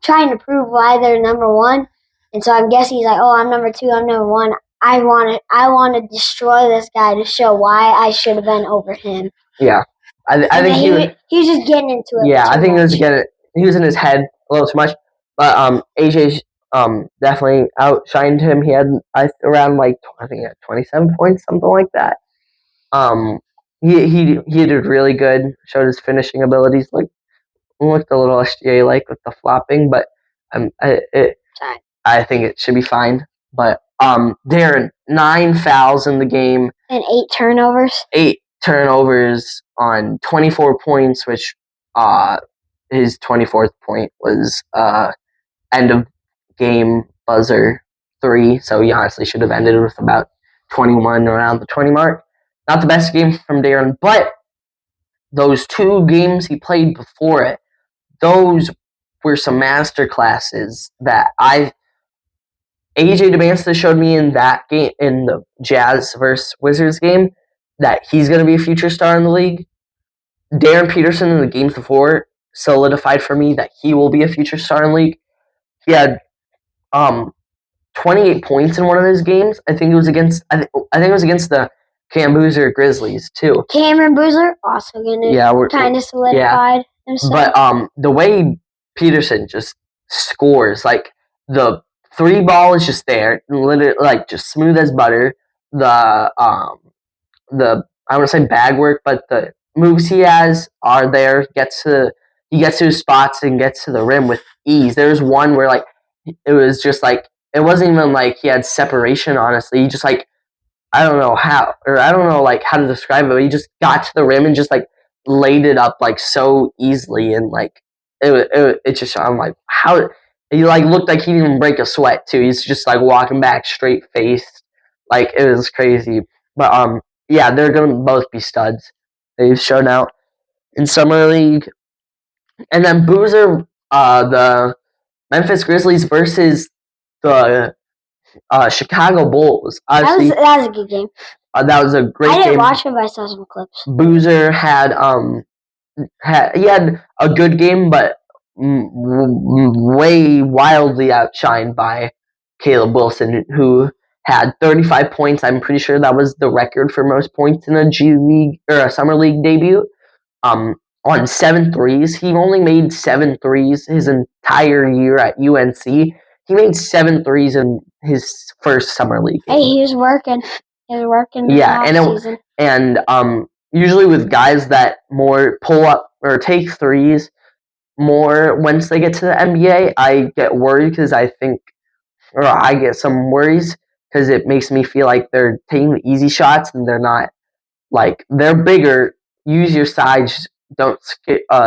trying to prove why they're number 1. And so I'm guessing he's like, oh, I'm number 2, I'm number 1. I want to destroy this guy to show why I should have been over him. Yeah. I think he was just getting into it. Yeah, I think he was in his head a little too much. But AJ definitely outshined him. He had around 27 points, something like that. He did really good. Showed his finishing abilities. Looked a little SGA with the flopping, but I think it should be fine. But Darren, 9 fouls in the game and 8 turnovers. 8 turnovers on 24 points, which his 24th point was end of game buzzer 3. So he honestly should have ended with about 21 around the 20 mark. Not the best game from Darren, but those 2 games he played before it, those were some master classes that AJ DeBansta showed me in that game, in the Jazz versus Wizards game, that he's going to be a future star in the league. Darren Peterson in the games before solidified for me that he will be a future star in the league. He had 28 points in one of his games. I think it was against the Cam Boozer Grizzlies too. Cameron Boozer also kind of solidified himself. But the way Peterson just scores, the 3 ball is just there, literally just smooth as butter. The I want to say bag work, but the moves he has are there. He gets to his spots and gets to the rim with ease. There's one where it was just it wasn't even he had separation. Honestly, he just I don't know how how to describe it, but he just got to the rim and just laid it up so easily, and it just, I'm how he looked like he didn't even break a sweat too. He's just walking back straight faced, it was crazy. But yeah, they're gonna both be studs. They've shown out in Summer League. And then Boozer, the Memphis Grizzlies versus the Chicago Bulls. That was a good game. That was a great game. I didn't watch it, but I saw some clips. Boozer had a good game, but way wildly outshined by Caleb Wilson, who had 35 points. I'm pretty sure that was the record for most points in a G League or a Summer League debut. On 7 threes. He only made 7 threes his entire year at UNC. He made 7 threes in his first Summer League game. Hey, he was working. He was working. Yeah, and usually with guys that more pull up or take threes more once they get to the NBA, I get worried because I get some worries because it makes me feel like they're taking the easy shots and they're not like they're bigger. Use your size. Don't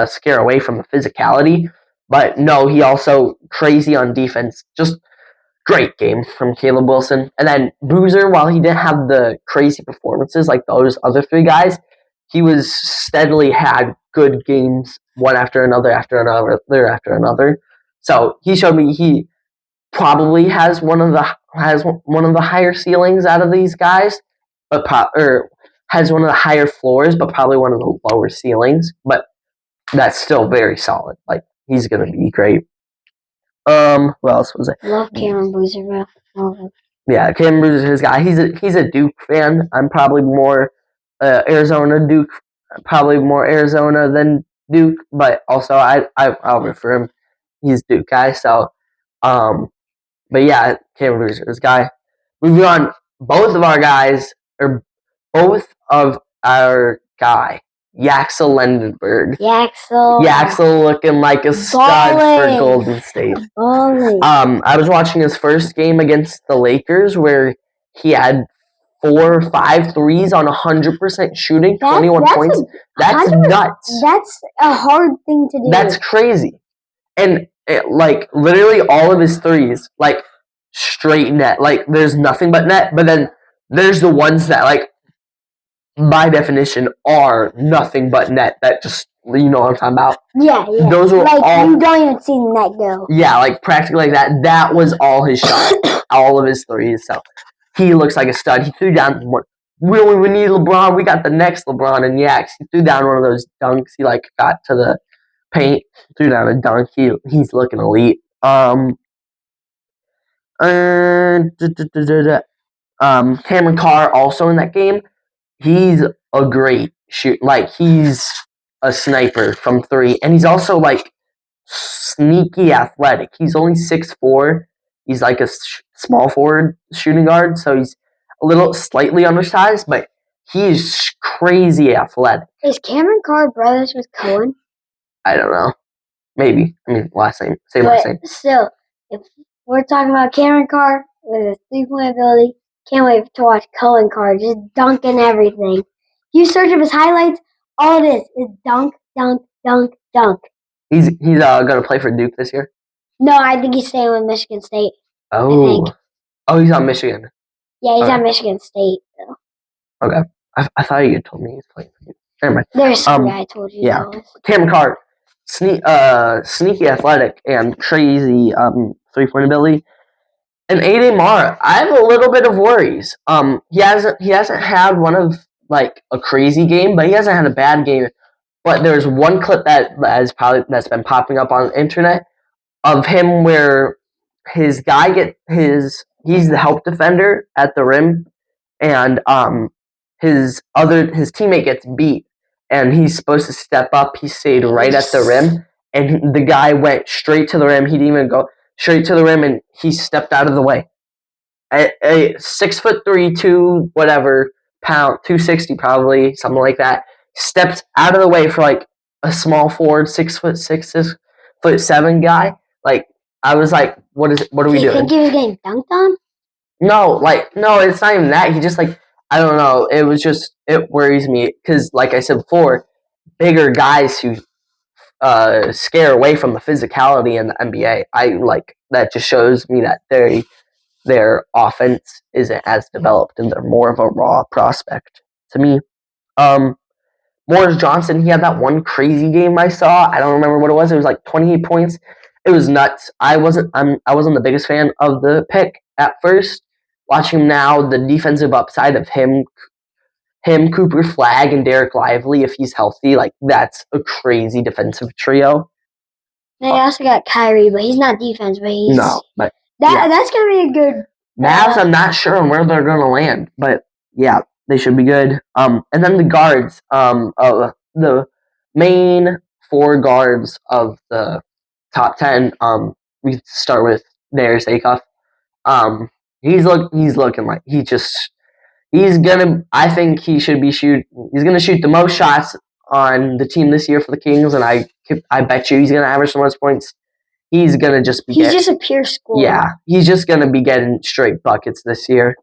scare away from the physicality. But no, he also crazy on defense. Just great game from Caleb Wilson. And then Boozer, while he didn't have the crazy performances like those other three guys, he was steadily had good games one after another. So he showed me he probably has one of the higher ceilings out of these guys, or has one of the higher floors, but probably one of the lower ceilings. But that's still very solid. Like he's gonna be great. What else was it? Love Cameron Boozer, bro. Love him. Yeah, Cameron Boozer is his guy. He's a Duke fan. I'm probably more Arizona Duke, probably more Arizona than Duke, but also I'll root for him. He's Duke guy, so but yeah, Cameron Boozer is his guy. Moving on, both of our guys are both of our guy. Yaxel Lendenberg. Yaxel looking like a stud for Golden State. I was watching his first game against the Lakers where he had 4 or 5 threes on 100% shooting, 21 points. That's nuts. That's a hard thing to do. That's crazy. And like literally all of his threes, like straight net. Like there's nothing but net. But then there's the ones that like by definition are nothing but net. That just you know what I'm talking about. Yeah. Those were like all, you don't even see the net go. Yeah, like practically like that. That was all his shots, all of his threes. So he looks like a stud. He threw down one. We need LeBron. We got the next LeBron and Yax. He threw down one of those dunks. He like got to the paint, threw down a dunk. He's looking elite. Cameron Carr also in that game. He's a great shoot. Like he's a sniper from 3, and he's also like sneaky athletic. He's only 6'4". He's like a small forward shooting guard, so he's a little slightly undersized, but he's crazy athletic. Is Cameron Carr brothers with Cohen? I don't know. Maybe. I mean, last name. Last name. Still, if we're talking about Cameron Carr with his 3-point ability, can't wait to watch Cohen Carr just dunking everything. You search up his highlights, all it is dunk, dunk, dunk, dunk. He's gonna play for Duke this year? No, I think he's staying with Michigan State. Oh, he's on Michigan. Yeah, he's on Michigan State though. Okay, I thought you told me he's playing for Duke. Never mind. There's some guy I told you. Yeah, Cameron Carr, sneaky athletic and crazy 3-point ability. And A.J. Mara, I have a little bit of worries. He hasn't had one of like a crazy game, but he hasn't had a bad game. But there's one clip that's been popping up on the internet of him where his guy he's the help defender at the rim, and his teammate gets beat, and he's supposed to step up. He stayed right at the rim, and the guy went straight to the rim. He didn't even go straight to the rim, and he stepped out of the way. A 6'3", 260 probably, something like that, stepped out of the way for like a small forward, 6'6", 6'7" guy. Like I was like, what are we doing? Do you think he was getting dunked on? No, it's not even that. He just like, I don't know. It worries me because, like I said before, bigger guys who scare away from the physicality in the NBA. I like that. Just shows me that their offense isn't as developed and they're more of a raw prospect to me. Morris Johnson, he had that one crazy game I saw. I don't remember what it was. It was like 28 points. It was nuts. I wasn't the biggest fan of the pick at first. Watching him now, the defensive upside of him, Cooper Flagg, and Derek Lively, if he's healthy, like that's a crazy defensive trio. They also got Kyrie, but he's not defense, but he's that's gonna be a good. Mavs, I'm not sure on where they're gonna land, but yeah, they should be good. And then the guards, the main 4 guards of the top 10. We start with Darius Acuff. He's looking like he's I think he should be he's gonna shoot the most shots on the team this year for the Kings, and I bet you he's gonna average the most points. He's gonna just be. He's just a pure scorer. Yeah, he's just gonna be getting straight buckets this year.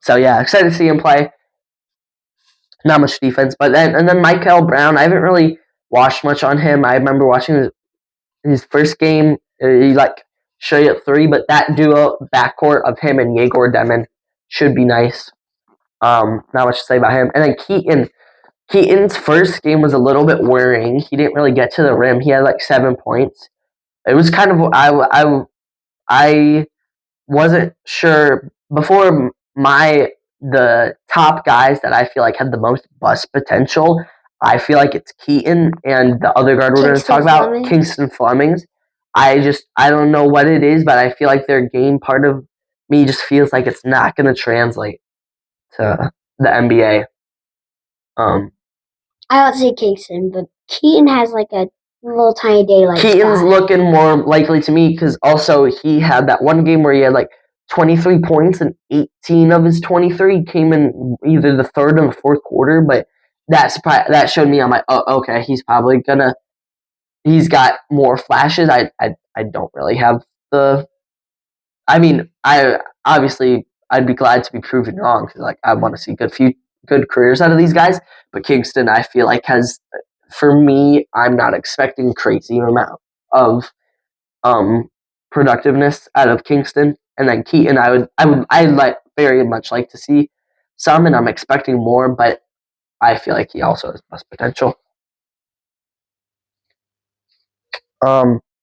So yeah, excited to see him play. Not much defense, but then Michael Brown. I haven't really watched much on him. I remember watching his first game. He straight up three, but that duo backcourt of him and Yegor Demon should be nice. Not much to say about him. And then Keaton's first game was a little bit worrying. He didn't really get to the rim. He had 7 points. It was kind of I wasn't sure before the top guys that I feel like had the most bust potential. I feel like it's Keaton and the other guard we're going to talk about, Kingston Flemings. I don't know what it is, but I feel like their game part of me just feels like it's not going to translate to the NBA. I don't say Kingston, but Keaton has a little tiny daylight. Keaton's spot. looking more likely to me because also he had that one game where he had 23 points and 18 of his 23 came in either the third or the fourth quarter. But that showed me, I'm like, oh, okay, he's probably he's got more flashes. I don't really have I'd be glad to be proven wrong because I want to see good careers out of these guys. But Kingston, I feel like for me, I'm not expecting crazy amount of productiveness out of Kingston. And then Keaton, I'd very much like to see some, and I'm expecting more, but I feel like he also has bust potential.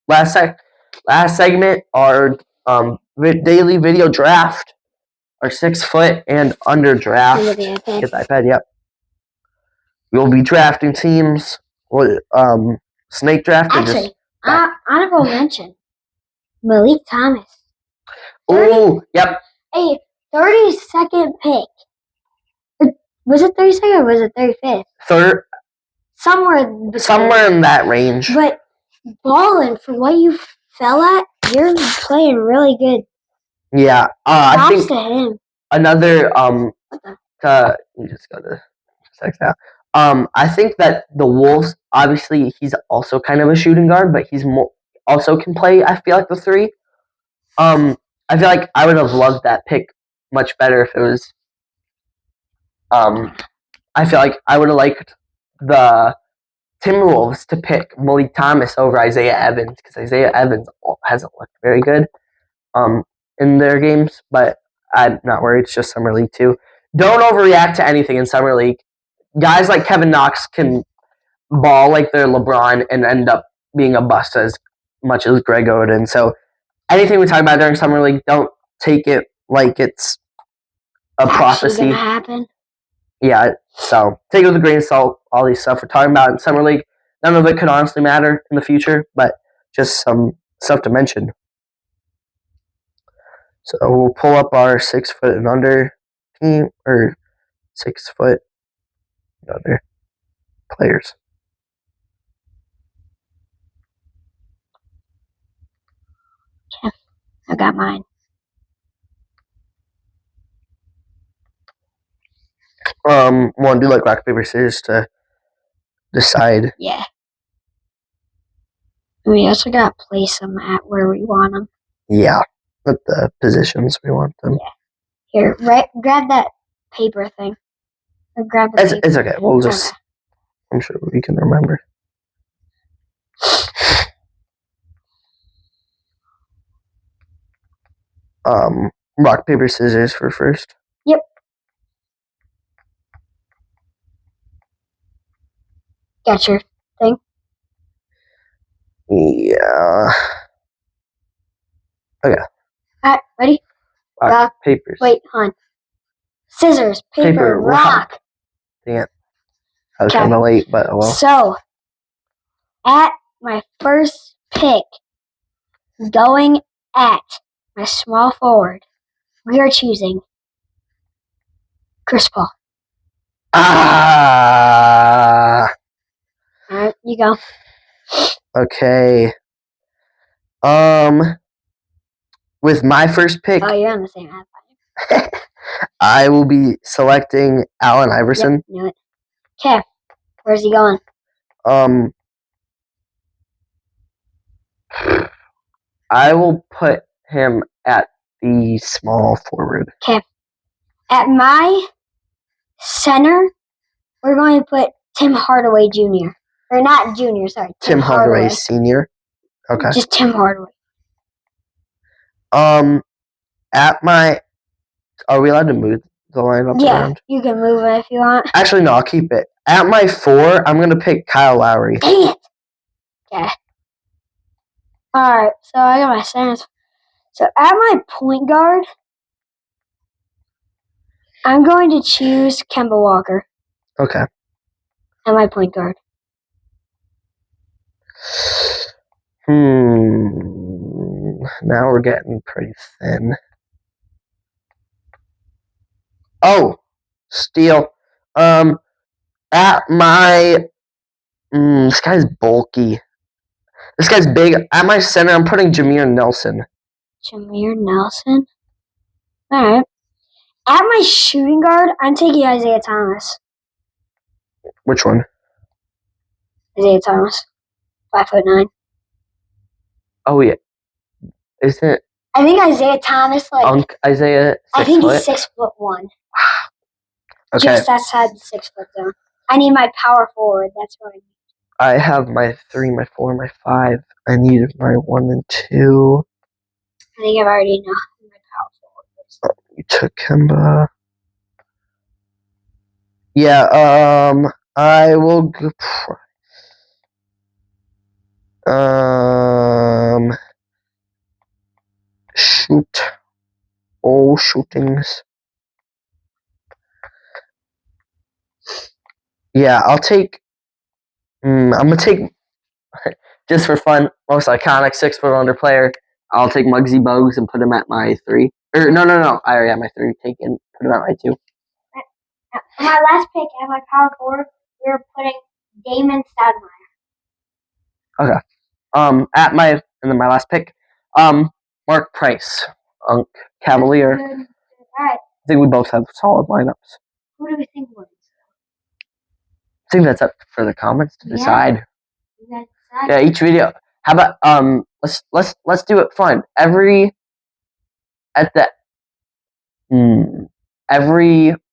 Last segment, our daily video draft, our 6 foot and under draft. Get the iPad, yep. We'll be drafting teams. Snake draft. Actually, honorable mention, Malik Thomas. Oh, yep. A 32nd pick. Was it 32nd or was it 35th? Third. Somewhere in that range. But balling for what you fell at, you're playing really good. Yeah. I think to him. Another you just gotta check that. I think that the Wolves, obviously, he's also kind of a shooting guard, but he's also can play. I feel like the 3. I feel like I would have loved that pick much better if it was. I feel like I would have liked the Timberwolves to pick Malik Thomas over Isaiah Evans because Isaiah Evans hasn't looked very good in their games, but I'm not worried. It's just Summer League too. Don't overreact to anything in Summer League. Guys like Kevin Knox can ball like they're LeBron and end up being a bust as much as Greg Oden. So anything we talk about during Summer League, don't take it like it's a prophecy. Gonna happen. Yeah, so take it with a grain of salt. All these stuff we're talking about in Summer League, none of it could honestly matter in the future, but just some stuff to mention. So we'll pull up our 6 foot and under team, or 6 foot and under players. Okay, I got mine. Want to do rock, paper, scissors to decide? Yeah. We also got to place them at where we want them. Yeah, at the positions we want them. Yeah. Here, grab that paper thing. Or grab the paper. It's okay. We'll just. Okay. I'm sure we can remember. Rock, paper, scissors for first. Yep. Got your thing? Yeah. Okay. Alright, ready? Rock, paper. Wait, hon. Scissors, paper, rock. Dang it. I was kind of late, but oh well. So, at my first pick, going at my small forward, we are choosing Chris Paul. Alright, you go. Okay. With my first pick. Oh, you're on the same ad. I will be selecting Allen Iverson. Yep, knew it. Okay, where's he going? I will put him at the small forward. Okay. At my center, we're going to put Tim Hardaway Jr. Or not Jr., sorry. Tim Hardaway Sr. Okay. Just Tim Hardaway. At my... Are we allowed to move the lineup around? Yeah, you can move it if you want. Actually, no, I'll keep it. At my 4, I'm going to pick Kyle Lowry. Dang it! Okay. Alright, so I got my centers. So at my point guard, I'm going to choose Kemba Walker. Okay. At my point guard. Now we're getting pretty thin. Oh, steal. At my... this guy's bulky. This guy's big. At my center, I'm putting Jameer Nelson. Jameer Nelson? Alright. At my shooting guard, I'm taking Isaiah Thomas. Which one? Isaiah Thomas. 5'9". Oh, yeah. Isn't it I think Isaiah Thomas, Isaiah 6 I think foot? he's 6'1". Okay. Just outside the 6 foot zone. I need my power forward. That's what I need. I have my 3, my 4, my 5. I need my 1 and 2. I think I've already know my power forward. You took Kemba. Yeah, I will go... shoot. Oh, shootings. Yeah, I'll take... I'm going to take, just for fun, most iconic 6 foot under player. I'll take Muggsy Bogues and put him at my 3. Or, no. I already have my 3 taken. Put him at my 2. My last pick at my power forward, we're putting Damon Stoudemire. Okay. And then my last pick, Mark Price, Cavalier. All right. I think we both have solid lineups. Who do we think wins? I think that's up for the comments to decide. Yeah, each video. How about let's do it fun. Every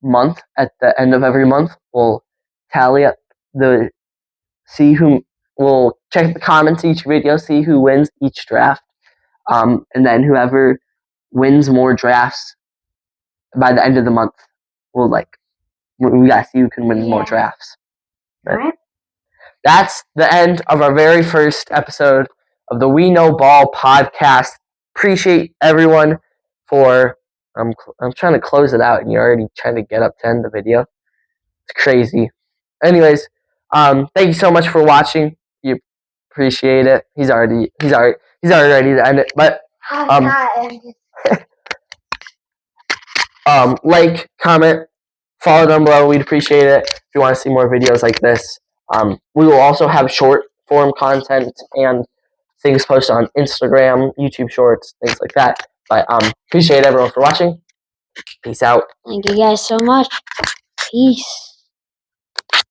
month, at the end of every month, we'll tally up we'll check the comments each video, see who wins each draft. And then whoever wins more drafts by the end of the month, we gotta see who can win more drafts. But right. That's the end of our very first episode of the We Know Ball podcast. Appreciate everyone for... I'm trying to close it out, and you're already trying to get up to end the video. It's crazy. Anyways, thank you so much for watching. You appreciate it. He's already ready to end it. But like, comment, follow down below. We'd appreciate it if you want to see more videos like this. We will also have short form content and things posted on Instagram, YouTube Shorts, things like that. But appreciate everyone for watching. Peace out. Thank you guys so much. Peace.